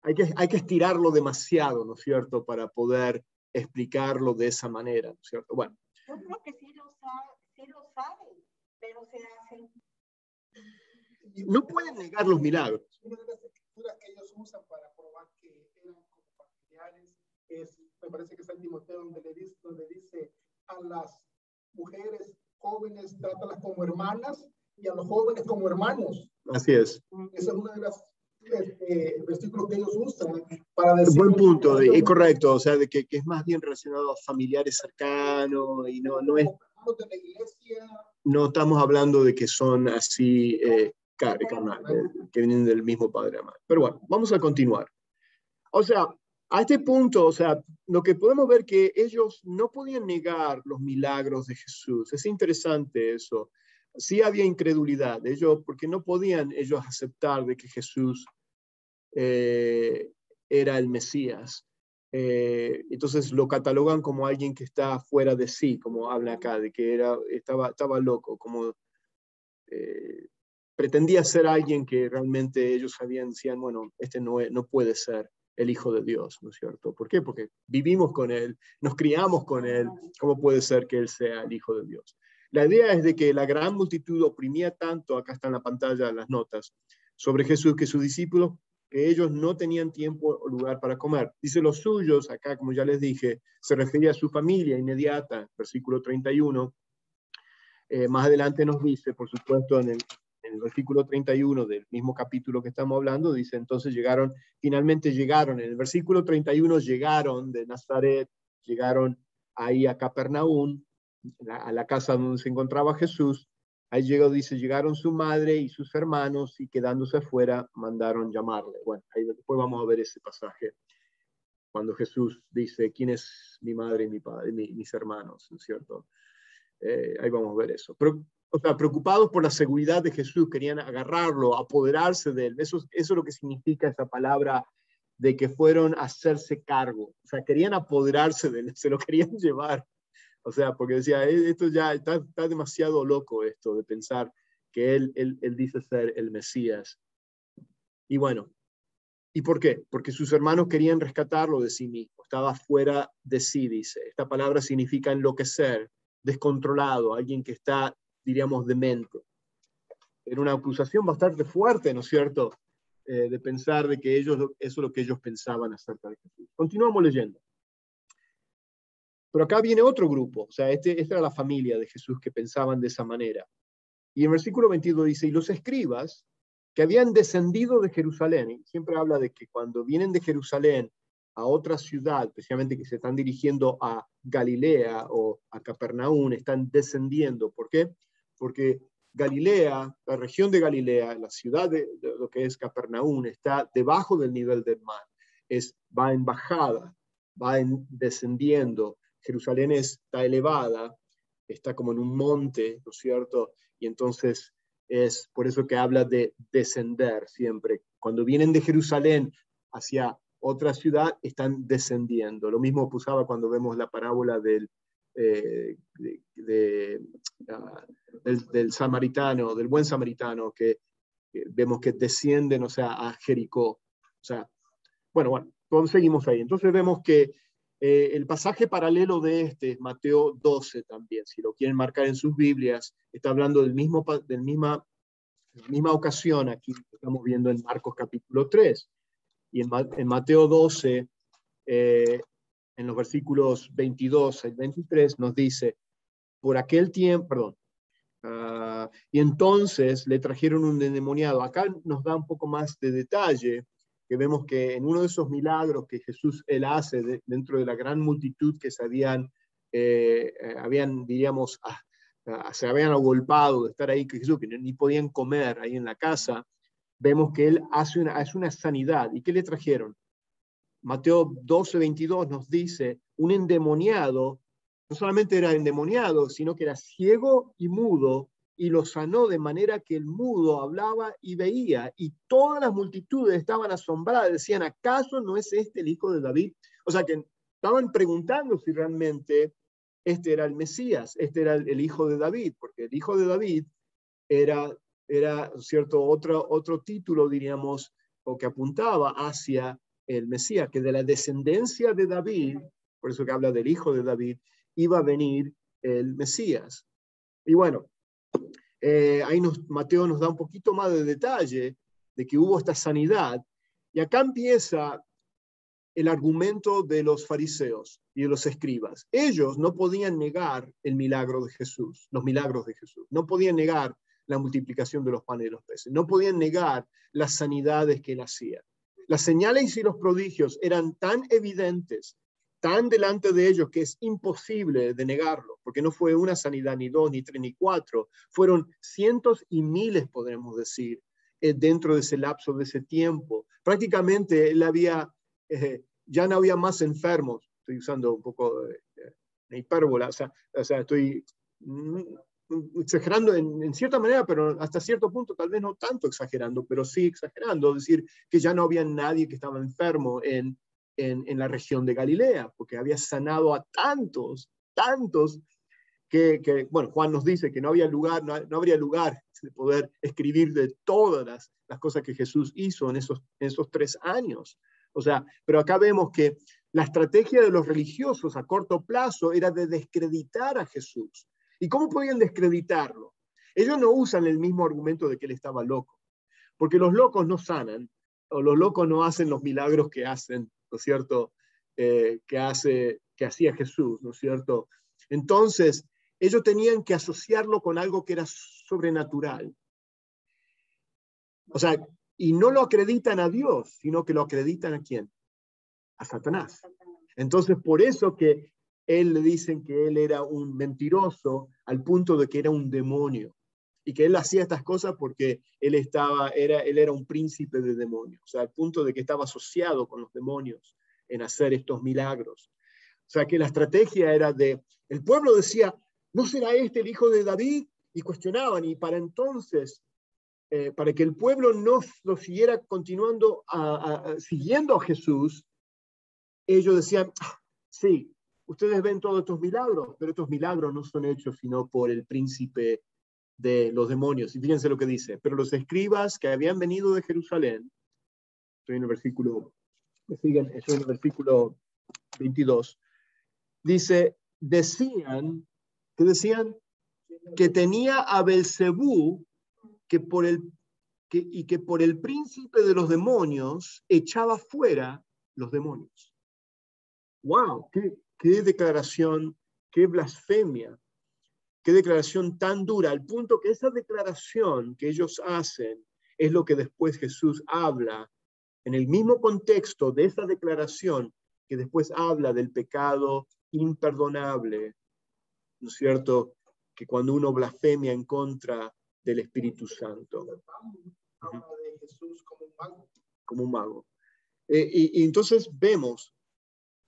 Hay que estirarlo demasiado, ¿no es cierto?, para poder explicarlo de esa manera, ¿no es cierto? Bueno. Yo creo que sí lo saben, pero se hacen. No pueden negar los milagros. Una de las escrituras que ellos usan para probar que eran como familiares es, me parece que es en Timoteo, donde dice a las mujeres jóvenes, trátalas como hermanas y a los jóvenes como hermanos. Así es. Esa es una de las versículos que ellos usan para decir. Buen punto, y correcto, o sea, de que es más bien relacionado a familiares cercanos y no es. De la iglesia. No estamos hablando de que son así carnales, que vienen del mismo padre amado. Pero bueno, vamos a continuar. O sea, a este punto, o sea, lo que podemos ver que ellos no podían negar los milagros de Jesús. Es interesante eso. Sí había incredulidad, ellos, porque no podían ellos aceptar de que Jesús era el Mesías. Entonces lo catalogan como alguien que está fuera de sí, como habla acá, de que estaba loco, como pretendía ser alguien que realmente ellos decían, bueno, este no puede ser el Hijo de Dios, ¿no es cierto? ¿Por qué? Porque vivimos con Él, nos criamos con Él, ¿cómo puede ser que Él sea el Hijo de Dios? La idea es de que la gran multitud oprimía tanto, acá está en la pantalla las notas, sobre Jesús, que sus discípulos, que ellos no tenían tiempo o lugar para comer. Dice los suyos, acá como ya les dije, se refería a su familia inmediata, versículo 31. Más adelante nos dice, por supuesto, en el versículo 31 del mismo capítulo que estamos hablando, dice, entonces finalmente llegaron, en el versículo 31 llegaron de Nazaret, llegaron ahí a Capernaum, a la casa donde se encontraba Jesús. Ahí llegó, dice, llegaron su madre y sus hermanos y quedándose afuera mandaron llamarle. Bueno, ahí después vamos a ver ese pasaje, cuando Jesús dice, ¿quién es mi madre y mi padre, mis hermanos? ¿No es cierto? Ahí vamos a ver eso. Pero, o sea, preocupados por la seguridad de Jesús, querían agarrarlo, apoderarse de él. Eso es lo que significa esa palabra de que fueron a hacerse cargo. O sea, querían apoderarse de él, se lo querían llevar. O sea, porque decía, esto ya está demasiado loco esto de pensar que él dice ser el Mesías. Y bueno, ¿y por qué? Porque sus hermanos querían rescatarlo de sí mismo. Estaba fuera de sí, dice. Esta palabra significa enloquecer, descontrolado, alguien que está, diríamos, demente. Era una acusación bastante fuerte, ¿no es cierto? De pensar de que eso es lo que ellos pensaban acerca de Jesús. Continuamos leyendo. Pero acá viene otro grupo, o sea, esta era la familia de Jesús que pensaban de esa manera. Y en versículo 22 dice, y los escribas que habían descendido de Jerusalén, y siempre habla de que cuando vienen de Jerusalén a otra ciudad, especialmente que se están dirigiendo a Galilea o a Capernaum, están descendiendo. ¿Por qué? Porque Galilea, la región de Galilea, la ciudad de lo que es Capernaum, está debajo del nivel del mar. Va en bajada, descendiendo. Jerusalén está elevada, está como en un monte, ¿no es cierto? Y entonces es por eso que habla de descender siempre. Cuando vienen de Jerusalén hacia otra ciudad, están descendiendo. Lo mismo usaba cuando vemos la parábola del del samaritano, del buen samaritano, que vemos que descienden, o sea, a Jericó. O sea, bueno, seguimos ahí. Entonces vemos que el pasaje paralelo de este es Mateo 12 también, si lo quieren marcar en sus Biblias, está hablando de la misma ocasión, aquí estamos viendo en Marcos capítulo 3, y en Mateo 12, en los versículos 22 al 23, nos dice, por aquel tiempo, perdón, y entonces le trajeron un endemoniado. Acá nos da un poco más de detalle, que vemos que en uno de esos milagros que Jesús él hace dentro de la gran multitud que se habían diríamos, se habían agolpado de estar ahí, que Jesús, que ni podían comer ahí en la casa, vemos que él hace una sanidad. ¿Y qué le trajeron? Mateo 12, 22 nos dice, un endemoniado, no solamente era endemoniado, sino que era ciego y mudo, y lo sanó de manera que el mudo hablaba y veía, y todas las multitudes estaban asombradas, decían, ¿acaso no es este el hijo de David? O sea que estaban preguntando si realmente este era el Mesías, este era el hijo de David, porque el hijo de David era ¿cierto? Otro título, diríamos, o que apuntaba hacia el Mesías, que de la descendencia de David, por eso que habla del hijo de David, iba a venir el Mesías. Y bueno, ahí Mateo nos da un poquito más de detalle de que hubo esta sanidad, y acá empieza el argumento de los fariseos y de los escribas. Ellos no podían negar el milagro de Jesús, los milagros de Jesús, no podían negar la multiplicación de los panes y los peces, no podían negar las sanidades que él hacía. Las señales y los prodigios eran tan evidentes, tan delante de ellos, que es imposible de negarlo, porque no fue una sanidad, ni dos, ni tres, ni cuatro, fueron cientos y miles, podremos decir, dentro de ese lapso de ese tiempo. Prácticamente él ya no había más enfermos. Estoy usando un poco de hipérbola, o sea, estoy exagerando en cierta manera, pero hasta cierto punto, tal vez no tanto exagerando, pero sí exagerando, decir que ya no había nadie que estaba enfermo en la región de Galilea, porque había sanado a tantos, que bueno, Juan nos dice que no habría lugar de poder escribir de todas las cosas que Jesús hizo en esos 3 años. O sea, pero acá vemos que la estrategia de los religiosos a corto plazo era de descreditar a Jesús. ¿Y cómo podían descreditarlo? Ellos no usan el mismo argumento de que él estaba loco, porque los locos no sanan, o los locos no hacen los milagros que hacen, ¿no es cierto? Que hacía Jesús, ¿no es cierto? Entonces, ellos tenían que asociarlo con algo que era sobrenatural. O sea, y no lo acreditan a Dios, sino que lo acreditan ¿a quién? A Satanás. Entonces, por eso que él le dicen que él era un mentiroso al punto de que era un demonio. Y que él hacía estas cosas porque él era un príncipe de demonios. O sea, al punto de que estaba asociado con los demonios en hacer estos milagros. O sea, que la estrategia era el pueblo decía, ¿no será este el hijo de David? Y cuestionaban, y para entonces, para que el pueblo no lo siguiera continuando siguiendo a Jesús, ellos decían, sí, ustedes ven todos estos milagros, pero estos milagros no son hechos sino por el príncipe de los demonios. Y fíjense lo que dice, pero los escribas que habían venido de Jerusalén, estoy en el versículo 22, dice, decían que tenía a Belcebú, que por el príncipe de los demonios echaba fuera los demonios. ¡Wow! ¡Qué declaración, qué blasfemia! ¡Qué declaración tan dura! Al punto que esa declaración que ellos hacen es lo que después Jesús habla en el mismo contexto de esa declaración que después habla del pecado imperdonable, ¿no es cierto? Que cuando uno blasfemia en contra del Espíritu Santo. Habla de Jesús como un mago. Como un mago. Y entonces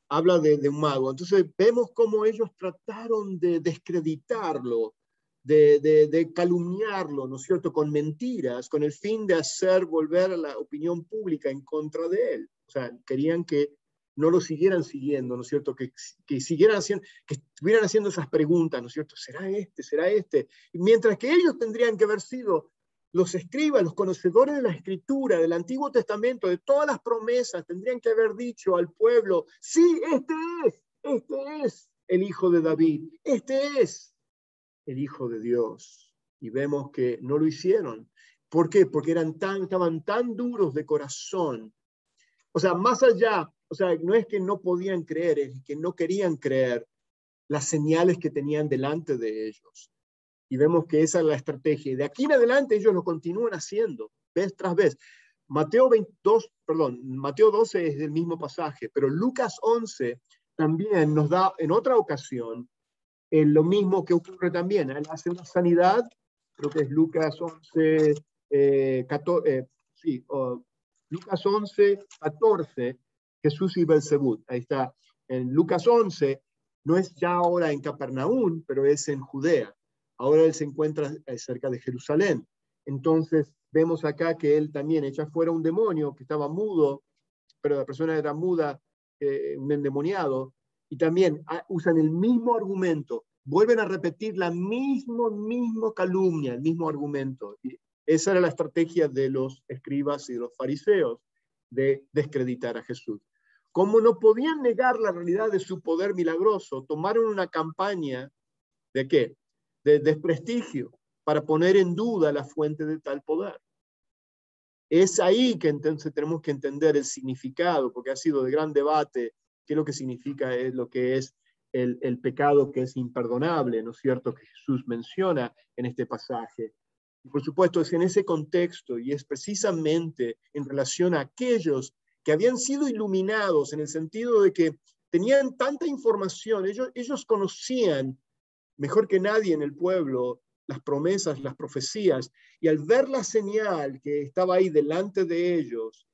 habla de un mago. Entonces vemos cómo ellos trataron de descreditarlo, de calumniarlo, ¿no es cierto?, con mentiras, con el fin de hacer volver a la opinión pública en contra de él. O sea, querían que no lo siguieran siguiendo, ¿no es cierto? Que siguieran haciendo, que estuvieran haciendo esas preguntas, ¿no es cierto? ¿Será este? ¿Será este? Y mientras que ellos tendrían que haber sido los escribas, los conocedores de la Escritura, del Antiguo Testamento, de todas las promesas, tendrían que haber dicho al pueblo, sí, este es el Hijo de David, este es el Hijo de Dios. Y vemos que no lo hicieron. ¿Por qué? Porque estaban tan duros de corazón. O sea, más allá, o sea, no es que no podían creer, es que no querían creer las señales que tenían delante de ellos. Y vemos que esa es la estrategia. Y de aquí en adelante ellos lo continúan haciendo, vez tras vez. Mateo 12 es del mismo pasaje, pero Lucas 11 también nos da en otra ocasión lo mismo que ocurre también. Él hace una sanidad, creo que es Lucas 11, 14, Lucas 11, 14, Jesús y Belzebú. Ahí está. En Lucas 11, no es ya ahora en Capernaum, pero es en Judea. Ahora él se encuentra cerca de Jerusalén. Entonces vemos acá que él también echa fuera un demonio que estaba mudo, pero la persona era muda, un endemoniado, y también usan el mismo argumento, vuelven a repetir la misma calumnia, el mismo argumento. Y esa era la estrategia de los escribas y de los fariseos, de descreditar a Jesús. Como no podían negar la realidad de su poder milagroso, tomaron una campaña ¿de qué? De desprestigio, para poner en duda la fuente de tal poder. Es ahí que entonces tenemos que entender el significado, porque ha sido de gran debate qué es lo que significa, es lo que es el pecado que es imperdonable, ¿no es cierto?, que Jesús menciona en este pasaje. Y por supuesto es en ese contexto y es precisamente en relación a aquellos que habían sido iluminados en el sentido de que tenían tanta información, ellos conocían mejor que nadie en el pueblo las promesas, las profecías, y al ver la señal que estaba ahí delante de ellos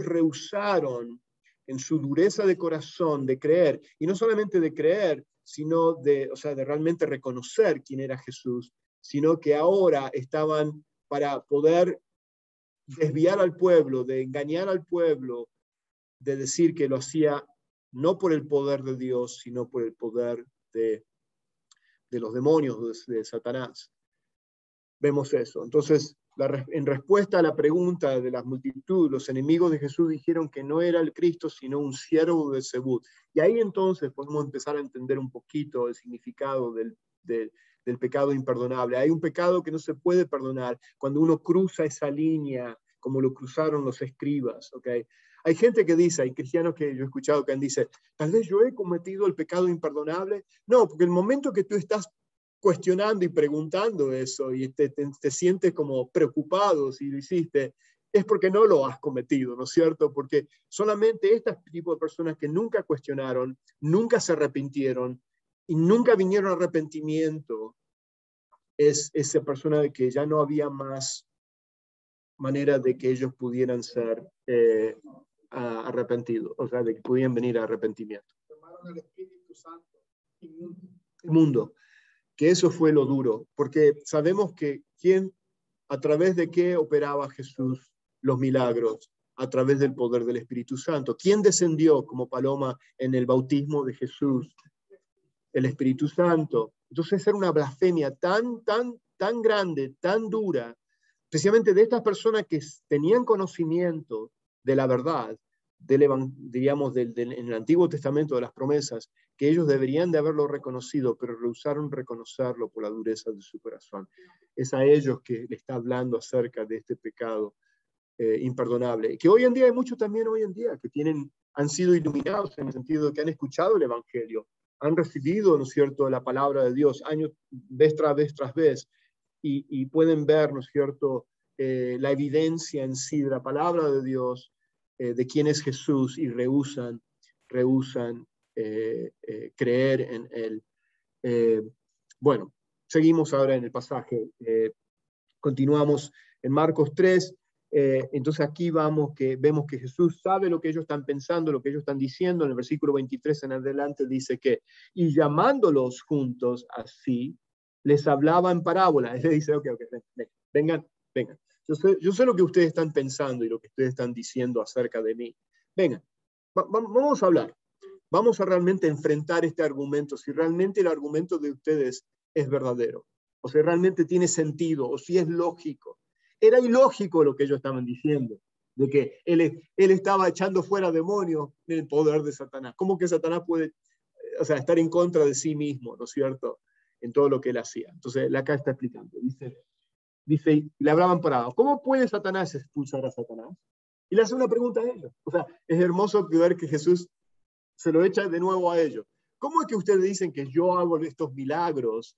rehusaron en su dureza de corazón de creer, y no solamente de creer, sino de realmente reconocer quién era Jesús, sino que ahora estaban para poder desviar al pueblo, de engañar al pueblo, de decir que lo hacía no por el poder de Dios, sino por el poder de los demonios, de Satanás. Vemos eso. Entonces, en respuesta a la pregunta de la multitud, los enemigos de Jesús dijeron que no era el Cristo, sino un siervo de Belzebú. Y ahí entonces podemos empezar a entender un poquito el significado del pecado imperdonable. Hay un pecado que no se puede perdonar cuando uno cruza esa línea, como lo cruzaron los escribas, ¿okay? Hay gente que dice, hay cristianos que yo he escuchado que dice, tal vez yo he cometido el pecado imperdonable. No, porque el momento que tú estás cuestionando y preguntando eso y te sientes como preocupado si lo hiciste, es porque no lo has cometido, ¿no es cierto? Porque solamente este tipo de personas que nunca cuestionaron, nunca se arrepintieron y nunca vinieron a arrepentimiento, es esa persona de que ya no había más manera de que ellos pudieran ser arrepentidos, o sea, de que pudieran venir a arrepentimiento. Tomaron el Espíritu Santo inmundo. Que eso fue lo duro, porque sabemos que a través de qué operaba Jesús los milagros, a través del poder del Espíritu Santo. ¿Quién descendió como paloma en el bautismo de Jesús? El Espíritu Santo. Entonces era una blasfemia tan grande, tan dura, especialmente de estas personas que tenían conocimiento de la verdad, diríamos, en el Antiguo Testamento de las promesas, que ellos deberían de haberlo reconocido, pero rehusaron reconocerlo por la dureza de su corazón. Es a ellos que le está hablando acerca de este pecado imperdonable, que hoy en día hay muchos también hoy en día que han sido iluminados en el sentido de que han escuchado el Evangelio, han recibido, ¿no es cierto?, la palabra de Dios vez tras vez, y pueden ver, ¿no es cierto?, la evidencia en sí de la palabra de Dios, de quién es Jesús, y rehusan creer en él. Bueno, seguimos ahora en el pasaje. Continuamos en Marcos 3. Entonces aquí vemos que Jesús sabe lo que ellos están pensando, lo que ellos están diciendo. En el versículo 23 en adelante dice que, y llamándolos juntos así, les hablaba en parábola. Él le dice, ok, vengan. Yo sé lo que ustedes están pensando y lo que ustedes están diciendo acerca de mí. Vengan, vamos a hablar. Vamos a realmente enfrentar este argumento, si realmente el argumento de ustedes es verdadero, o si realmente tiene sentido, o si es lógico. Era ilógico lo que ellos estaban diciendo, de que él estaba echando fuera demonios en el poder de Satanás. ¿Cómo que Satanás puede, estar en contra de sí mismo, ¿no es cierto?, en todo lo que él hacía? Entonces, acá está explicando. Dice, le hablaban parados, ¿cómo puede Satanás expulsar a Satanás? Y le hace una pregunta a ellos. Es hermoso ver que Jesús se lo echa de nuevo a ellos. ¿Cómo es que ustedes dicen que yo hago estos milagros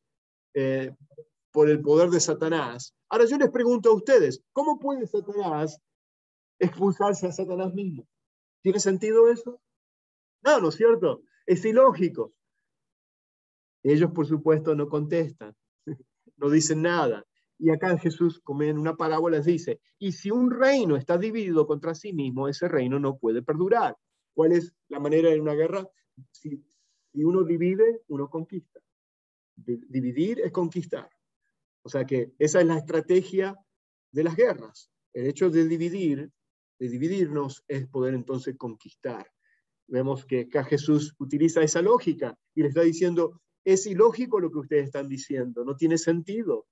por el poder de Satanás? Ahora yo les pregunto a ustedes, ¿cómo puede Satanás expulsarse a Satanás mismo? ¿Tiene sentido eso? No, ¿no es cierto? Es ilógico. Ellos, por supuesto, no contestan, no dicen nada. Y acá Jesús, como en una parábola, dice, y si un reino está dividido contra sí mismo, ese reino no puede perdurar. ¿Cuál es la manera en una guerra? Si uno divide, uno conquista. Dividir es conquistar. O sea que esa es la estrategia de las guerras. El hecho de dividirnos, es poder entonces conquistar. Vemos que acá Jesús utiliza esa lógica y le está diciendo, es ilógico lo que ustedes están diciendo, no tiene sentido.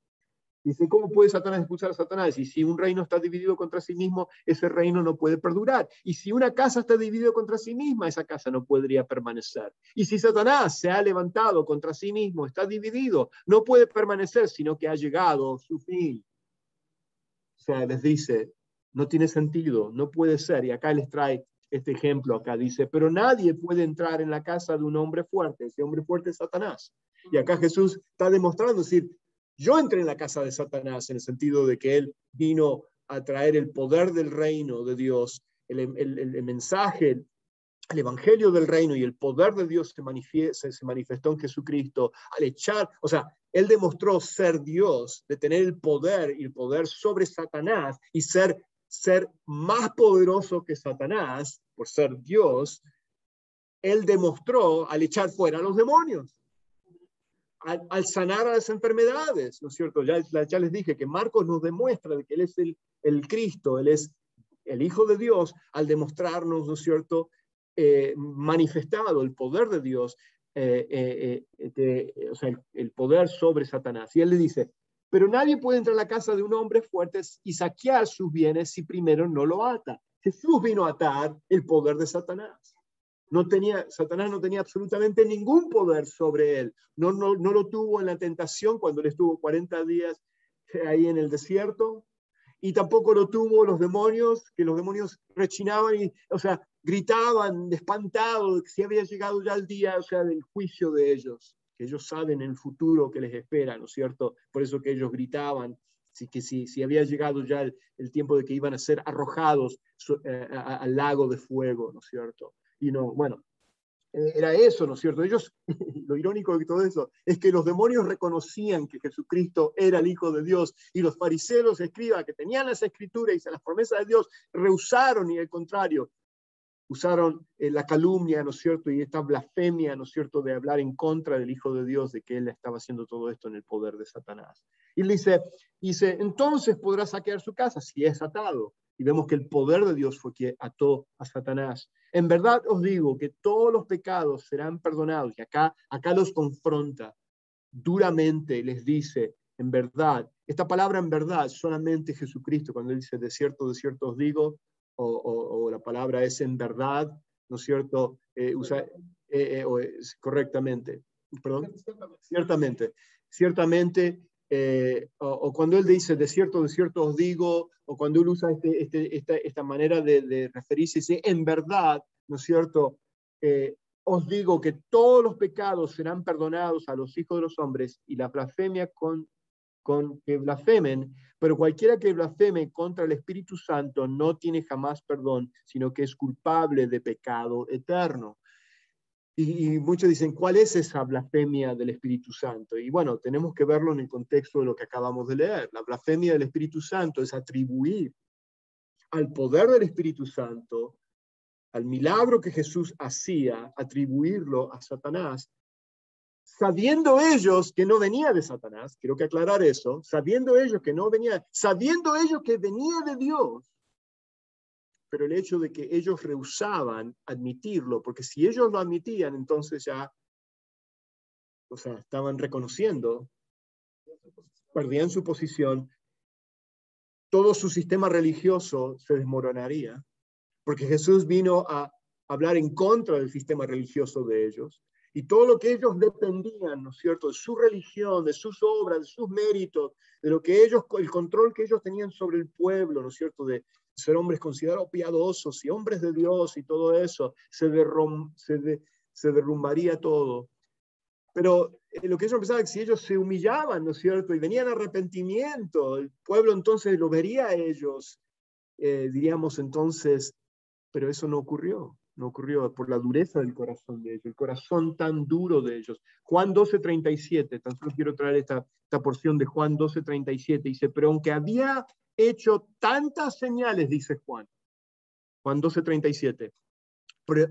Dice, ¿cómo puede Satanás expulsar a Satanás? Y si un reino está dividido contra sí mismo, ese reino no puede perdurar. Y si una casa está dividida contra sí misma, esa casa no podría permanecer. Y si Satanás se ha levantado contra sí mismo, está dividido, no puede permanecer, sino que ha llegado su fin. O sea, les dice, no tiene sentido, no puede ser. Y acá les trae este ejemplo, acá dice, pero nadie puede entrar en la casa de un hombre fuerte. Ese hombre fuerte es Satanás. Y acá Jesús está demostrando, es decir, yo entré en la casa de Satanás en el sentido de que él vino a traer el poder del reino de Dios, el mensaje, el evangelio del reino y el poder de Dios se manifestó en Jesucristo al echar, él demostró ser Dios, de tener el poder sobre Satanás y ser más poderoso que Satanás por ser Dios. Él demostró al echar fuera a los demonios. Al sanar a las enfermedades, ¿no es cierto? Ya les dije que Marcos nos demuestra de que Él es el Cristo, Él es el Hijo de Dios, al demostrarnos, ¿no es cierto?, manifestado el poder de Dios, el poder sobre Satanás. Y Él le dice, pero nadie puede entrar a la casa de un hombre fuerte y saquear sus bienes si primero no lo ata. Jesús vino a atar el poder de Satanás. Satanás no tenía absolutamente ningún poder sobre él. No lo tuvo en la tentación cuando él estuvo 40 días ahí en el desierto. Y tampoco lo tuvo los demonios, que los demonios rechinaban y, gritaban espantados que si había llegado ya el día, del juicio de ellos, que ellos saben el futuro que les espera, ¿no es cierto? Por eso que ellos gritaban, si había llegado ya el tiempo de que iban a ser arrojados al lago de fuego, ¿no es cierto? Y no, bueno, era eso, ¿no es cierto? Ellos, lo irónico de todo eso, es que los demonios reconocían que Jesucristo era el Hijo de Dios, y los fariseos, los escribas, que tenían las escrituras y las promesas de Dios, rehusaron, y al contrario, usaron la calumnia, ¿no es cierto? Y esta blasfemia, ¿no es cierto?, de hablar en contra del Hijo de Dios, de que Él estaba haciendo todo esto en el poder de Satanás. Y le dice, entonces podrá saquear su casa si es atado. Y vemos que el poder de Dios fue quien ató a Satanás. En verdad os digo que todos los pecados serán perdonados. Y acá los confronta duramente, les dice, en verdad. Esta palabra en verdad, solamente Jesucristo, cuando Él dice, de cierto os digo, o la palabra es en verdad, ¿no es cierto? Correctamente. Perdón. Ciertamente. O cuando él dice de cierto os digo, o cuando él usa esta manera de referirse, dice en verdad, ¿no es cierto? Os digo que todos los pecados serán perdonados a los hijos de los hombres, y la blasfemia con que blasfemen, pero cualquiera que blasfeme contra el Espíritu Santo no tiene jamás perdón, sino que es culpable de pecado eterno. Y muchos dicen, ¿cuál es esa blasfemia del Espíritu Santo? Y bueno, tenemos que verlo en el contexto de lo que acabamos de leer. La blasfemia del Espíritu Santo es atribuir al poder del Espíritu Santo, al milagro que Jesús hacía, atribuirlo a Satanás, sabiendo ellos que no venía de Satanás. Quiero que aclarar eso, sabiendo ellos que no venía, sabiendo ellos que venía de Dios, pero el hecho de que ellos rehusaban admitirlo, porque si ellos lo admitían, entonces ya, o sea, estaban reconociendo, perdían su posición, todo su sistema religioso se desmoronaría, porque Jesús vino a hablar en contra del sistema religioso de ellos, y todo lo que ellos dependían, ¿no es cierto?, de su religión, de sus obras, de sus méritos, de lo que ellos, el control que ellos tenían sobre el pueblo, ¿no es cierto?, de ser hombres considerados piadosos y hombres de Dios y todo eso, se derrumbaría todo. Pero lo que ellos pensaban es que si ellos se humillaban, ¿no es cierto?, y venían arrepentimiento, el pueblo entonces lo vería a ellos, diríamos entonces, pero eso no ocurrió por la dureza del corazón de ellos, el corazón tan duro de ellos. Juan 12:37, tan solo quiero traer esta porción de Juan 12:37, dice, pero aunque había hecho tantas señales, dice Juan 12:37,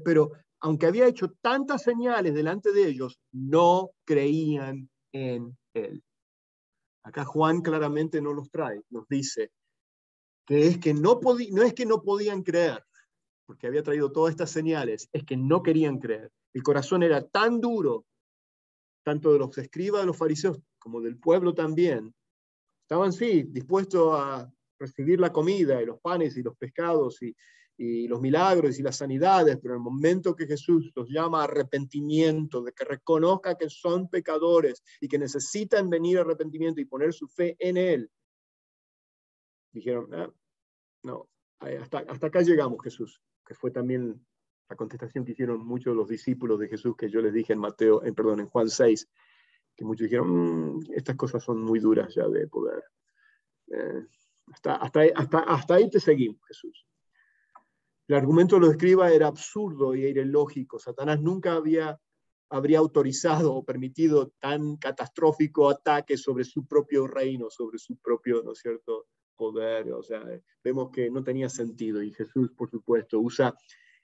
pero aunque había hecho tantas señales delante de ellos, no creían en él. Acá Juan claramente no los trae, nos dice que es que no es que no podían creer, porque había traído todas estas señales, es que no querían creer. El corazón era tan duro, tanto de los escribas, de los fariseos, como del pueblo también. Estaban, sí, dispuestos a recibir la comida y los panes y los pescados y los milagros y las sanidades, pero en el momento que Jesús los llama a arrepentimiento, de que reconozca que son pecadores y que necesitan venir a arrepentimiento y poner su fe en Él, dijeron, no, hasta acá llegamos, Jesús, que fue también la contestación que hicieron muchos de los discípulos de Jesús, que yo les dije en Juan 6, que muchos dijeron, estas cosas son muy duras ya de poder. Hasta ahí te seguimos, Jesús. El argumento de los escribas era absurdo y era ilógico. Satanás nunca habría autorizado o permitido tan catastrófico ataque sobre su propio reino, sobre su propio, ¿no es cierto?, poder. O sea, vemos que no tenía sentido. Y Jesús, por supuesto, usa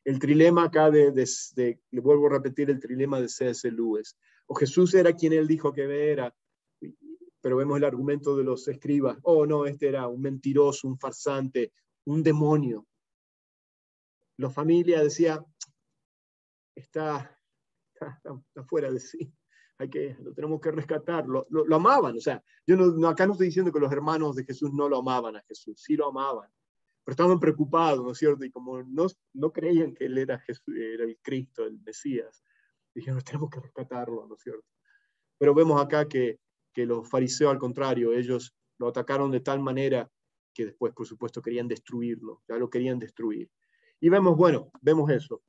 el trilema acá le vuelvo a repetir el trilema de C.S. Lewis. O Jesús era quien él dijo que era, pero vemos el argumento de los escribas. Oh, no, este era un mentiroso, un farsante, un demonio. La familia decía, está fuera de sí, lo tenemos que rescatar, lo amaban, o sea, yo acá no estoy diciendo que los hermanos de Jesús no lo amaban a Jesús, sí lo amaban, pero estaban preocupados, ¿no es cierto? Y como no creían que él era Jesús, era el Cristo, el Mesías, dijeron, tenemos que rescatarlo, ¿no es cierto? Pero vemos acá que los fariseos, al contrario, ellos lo atacaron de tal manera que después, por supuesto, querían destruirlo, ya lo querían destruir. Y vemos eso,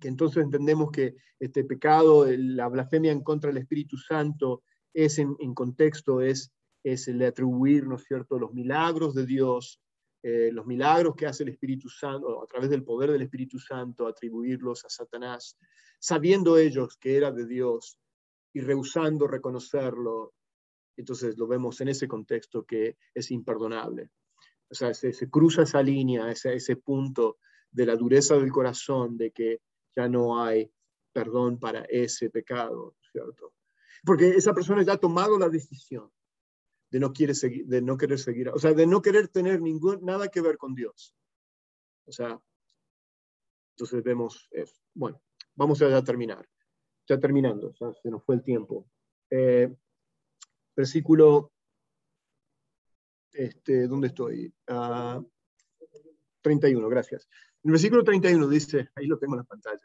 que entonces entendemos que este pecado, la blasfemia en contra del Espíritu Santo, es en contexto, es el de atribuir, ¿no es cierto?, los milagros de Dios, los milagros que hace el Espíritu Santo, a través del poder del Espíritu Santo, atribuirlos a Satanás, sabiendo ellos que era de Dios y rehusando reconocerlo. Entonces lo vemos en ese contexto que es imperdonable. O sea, se cruza esa línea, ese punto de la dureza del corazón, de que ya no hay perdón para ese pecado, ¿cierto? Porque esa persona ya ha tomado la decisión de no querer seguir, o sea, de no querer tener nada que ver con Dios. O sea, entonces vemos eso. Bueno, vamos a terminar. Ya terminando, ya se nos fue el tiempo. Versículo, ¿dónde estoy? 31, gracias. El versículo 31 dice, ahí lo tengo en la pantalla,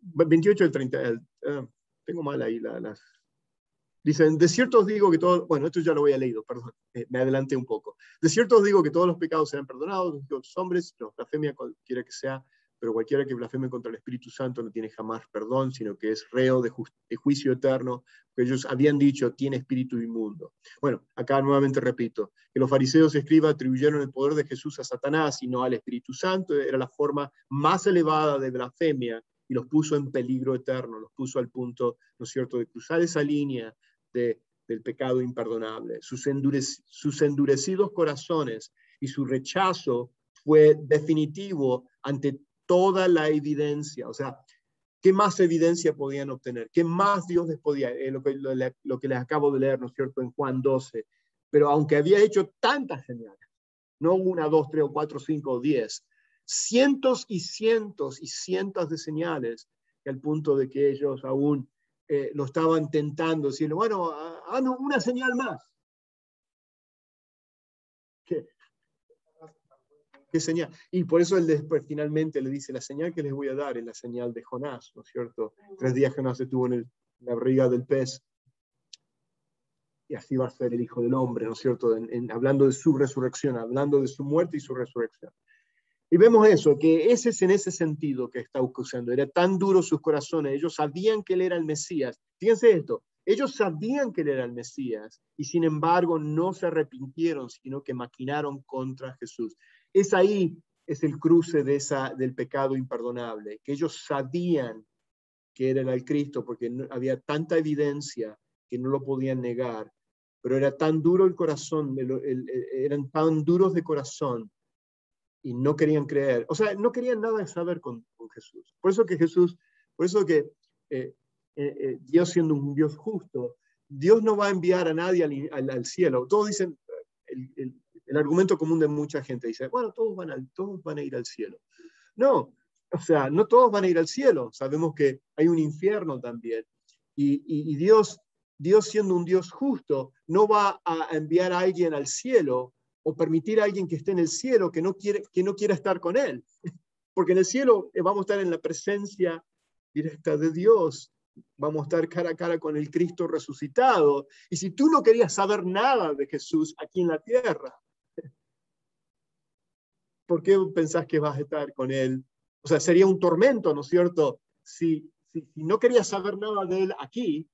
28 del 30, tengo mal ahí las... Dicen, de cierto os digo que todos, bueno, esto ya lo había leído, perdón, me adelanté un poco. De cierto os digo que todos los pecados serán perdonados, los hombres, la blasfemia cualquiera que sea, pero cualquiera que blasfeme contra el Espíritu Santo no tiene jamás perdón, sino que es reo de juicio eterno, que ellos habían dicho, tiene espíritu inmundo. Bueno, acá nuevamente repito, que los fariseos y escribas atribuyeron el poder de Jesús a Satanás y no al Espíritu Santo, era la forma más elevada de blasfemia, y los puso en peligro eterno, los puso al punto, ¿no es cierto?, de cruzar esa línea del pecado imperdonable. Sus endurecidos corazones y su rechazo fue definitivo ante toda la evidencia. O sea, ¿qué más evidencia podían obtener? ¿Qué más Dios les podía? Lo que les acabo de leer, ¿no es cierto?, en Juan 12. Pero aunque había hecho tantas señales, no 1, 2, 3, 4, 5 o 10, cientos y cientos y cientos de señales, al punto de que ellos aún lo estaban tentando, diciendo, bueno, haznos una señal más. ¿Qué señal? Y por eso él después finalmente le dice, la señal que les voy a dar es la señal de Jonás, ¿no es cierto? 3 días Jonás estuvo en la barriga del pez, y así va a ser el Hijo del Hombre, ¿no es cierto? Hablando de su resurrección, hablando de su muerte y su resurrección. Y vemos eso, que ese es en ese sentido que está acusando. Era tan duro sus corazones, ellos sabían que él era el Mesías. Fíjense esto, ellos sabían que él era el Mesías, y sin embargo no se arrepintieron, sino que maquinaron contra Jesús. Es ahí, es el cruce del pecado imperdonable, que ellos sabían que era el Cristo, porque había tanta evidencia que no lo podían negar, pero era tan duro el corazón, eran tan duros de corazón, y no querían creer, o sea, no querían nada de saber con Jesús. Por eso que Dios, siendo un Dios justo, Dios no va a enviar a nadie al cielo. Todos dicen, el argumento común de mucha gente dice, bueno, todos van a ir al cielo. No, o sea, no todos van a ir al cielo. Sabemos que hay un infierno también. Y Dios siendo un Dios justo, no va a enviar a alguien al cielo o permitir a alguien que esté en el cielo que no quiera estar con él. Porque en el cielo vamos a estar en la presencia directa de Dios. Vamos a estar cara a cara con el Cristo resucitado. Y si tú no querías saber nada de Jesús aquí en la tierra, ¿por qué pensás que vas a estar con él? O sea, sería un tormento, ¿no es cierto? Si no querías saber nada de él aquí,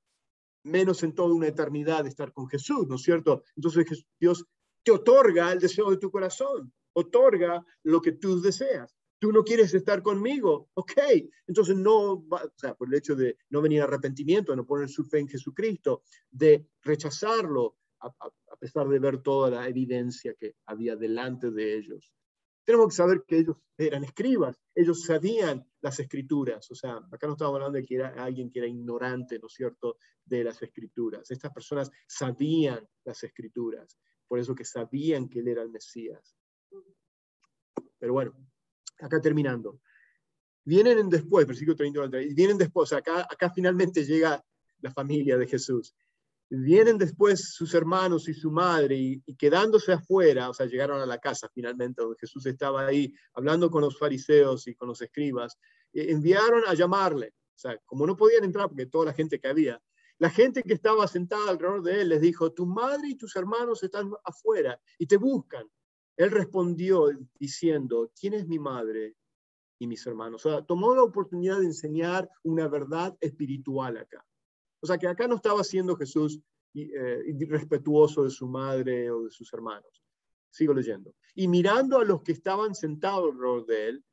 menos en toda una eternidad de estar con Jesús, ¿no es cierto? Entonces Dios te otorga el deseo de tu corazón, otorga lo que tú deseas. Tú no quieres estar conmigo, ok, entonces no va, o sea, por el hecho de no venir a arrepentimiento, de no poner su fe en Jesucristo, de rechazarlo, a pesar de ver toda la evidencia que había delante de ellos. Tenemos que saber que ellos eran escribas, ellos sabían las escrituras, o sea, acá no estamos hablando de que era alguien que era ignorante, ¿no es cierto?, de las escrituras. Estas personas sabían las escrituras, por eso que sabían que él era el Mesías. Pero bueno, acá terminando. Vienen después, versículo 30, vienen después, acá finalmente llega la familia de Jesús. Vienen después sus hermanos y su madre y quedándose afuera, o sea, llegaron a la casa finalmente, donde Jesús estaba ahí hablando con los fariseos y con los escribas, enviaron a llamarle. O sea, como no podían entrar porque toda la gente que había, la gente que estaba sentada alrededor de él les dijo, tu madre y tus hermanos están afuera y te buscan. Él respondió diciendo, ¿quién es mi madre y mis hermanos? O sea, tomó la oportunidad de enseñar una verdad espiritual acá. O sea, que acá no estaba siendo Jesús irrespetuoso de su madre o de sus hermanos. Sigo leyendo. Y mirando a los que estaban sentados alrededor de él,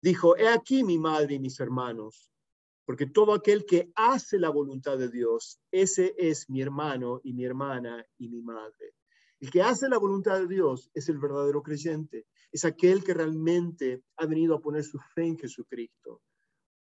dijo, he aquí mi madre y mis hermanos, porque todo aquel que hace la voluntad de Dios, ese es mi hermano y mi hermana y mi madre. El que hace la voluntad de Dios es el verdadero creyente, es aquel que realmente ha venido a poner su fe en Jesucristo.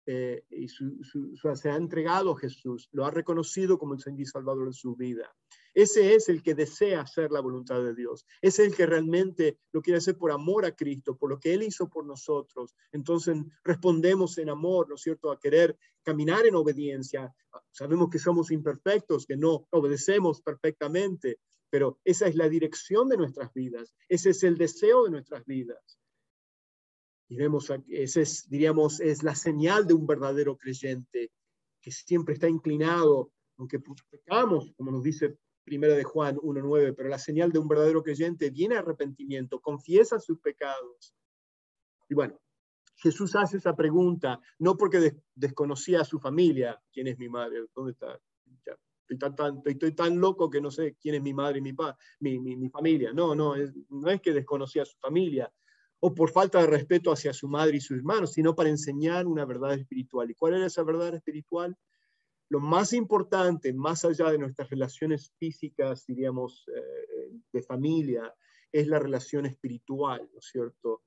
Y se ha entregado a Jesús, lo ha reconocido como el Señor y Salvador de su vida. Ese es el que desea hacer la voluntad de Dios. Ese es el que realmente lo quiere hacer por amor a Cristo, por lo que Él hizo por nosotros. Entonces respondemos en amor, ¿no es cierto?, a querer caminar en obediencia. Sabemos que somos imperfectos, que no obedecemos perfectamente, pero esa es la dirección de nuestras vidas. Ese es el deseo de nuestras vidas. Y vemos, ese es, diríamos, es la señal de un verdadero creyente, que siempre está inclinado, aunque pecamos, como nos dice 1 de Juan 1:9, pero la señal de un verdadero creyente viene arrepentimiento, confiesa sus pecados. Y bueno, Jesús hace esa pregunta, no porque desconocía a su familia, ¿quién es mi madre? ¿Dónde está? Ya, estoy tan loco que no sé quién es mi madre y mi familia. No es que desconocía a su familia, o por falta de respeto hacia su madre y sus hermanos, sino para enseñar una verdad espiritual. ¿Y cuál era esa verdad espiritual? Lo más importante, más allá de nuestras relaciones físicas, diríamos, de familia, es la relación espiritual, ¿no es cierto?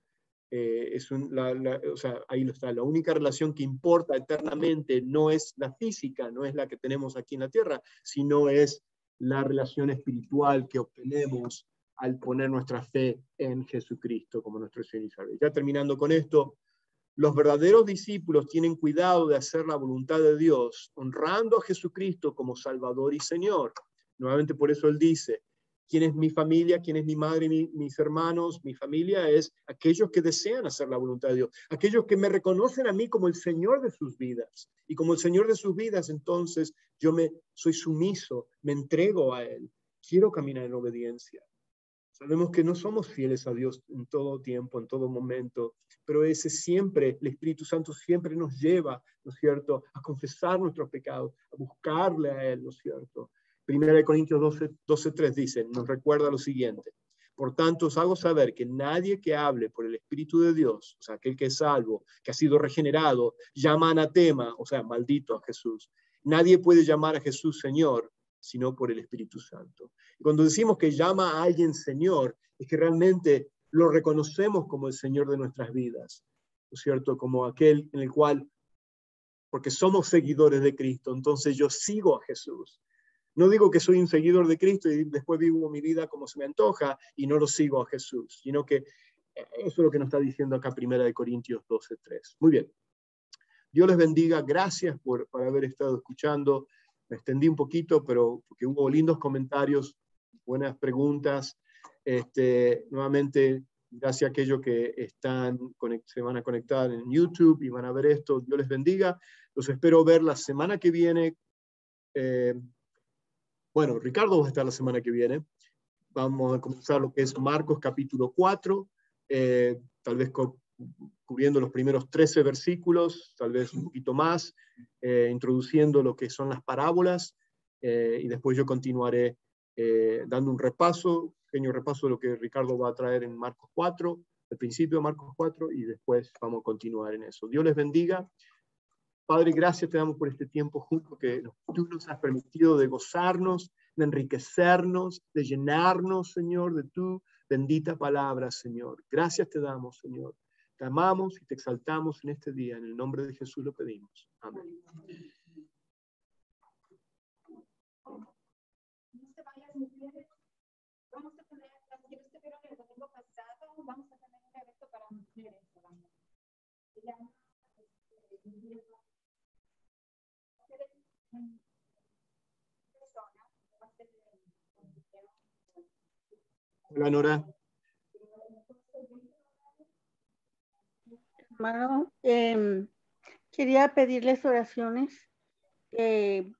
O sea, ahí está. La única relación que importa eternamente no es la física, no es la que tenemos aquí en la tierra, sino es la relación espiritual que obtenemos al poner nuestra fe en Jesucristo como nuestro Señor y Salvador. Ya terminando con esto, los verdaderos discípulos tienen cuidado de hacer la voluntad de Dios, honrando a Jesucristo como Salvador y Señor. Nuevamente por eso él dice, ¿quién es mi familia? ¿Quién es mi madre? Mis hermanos, mi familia es aquellos que desean hacer la voluntad de Dios, aquellos que me reconocen a mí como el Señor de sus vidas. Y como el Señor de sus vidas, entonces yo soy sumiso, me entrego a Él. Quiero caminar en obediencia. Sabemos que no somos fieles a Dios en todo tiempo, en todo momento, pero el Espíritu Santo siempre nos lleva, ¿no es cierto?, a confesar nuestros pecados, a buscarle a Él, ¿no es cierto? 1 Corintios 12:3 dice, nos recuerda lo siguiente, por tanto os hago saber que nadie que hable por el Espíritu de Dios, o sea, aquel que es salvo, que ha sido regenerado, llama anatema, o sea, maldito a Jesús. Nadie puede llamar a Jesús Señor, sino por el Espíritu Santo. Y cuando decimos que llama a alguien Señor, es que realmente lo reconocemos como el Señor de nuestras vidas, ¿no es cierto? Como aquel en el cual, porque somos seguidores de Cristo, entonces yo sigo a Jesús. No digo que soy un seguidor de Cristo y después vivo mi vida como se me antoja y no lo sigo a Jesús, sino que eso es lo que nos está diciendo acá 1 Corintios 12:3. Muy bien. Dios les bendiga. Gracias por haber estado escuchando. Me extendí un poquito, pero porque hubo lindos comentarios, buenas preguntas. Nuevamente, gracias a aquellos que se van a conectar en YouTube y van a ver esto. Dios les bendiga. Los espero ver la semana que viene. Bueno, Ricardo va a estar la semana que viene. Vamos a comenzar lo que es Marcos capítulo 4, tal vez cubriendo los primeros 13 versículos, tal vez un poquito más, introduciendo lo que son las parábolas, y después yo continuaré dando un pequeño repaso de lo que Ricardo va a traer en Marcos 4, el principio de Marcos 4, y después vamos a continuar en eso. Dios les bendiga. Padre, gracias te damos por este tiempo juntos que tú nos has permitido de gozarnos, de enriquecernos, de llenarnos, Señor, de tu bendita palabra, Señor. Gracias te damos, Señor. Te amamos y te exaltamos en este día. En el nombre de Jesús lo pedimos. Amén. Vamos a tener, yo espero que el domingo pasado vamos a tener un evento para mujeres. Hola, Nora. Hermano, quería pedirles oraciones.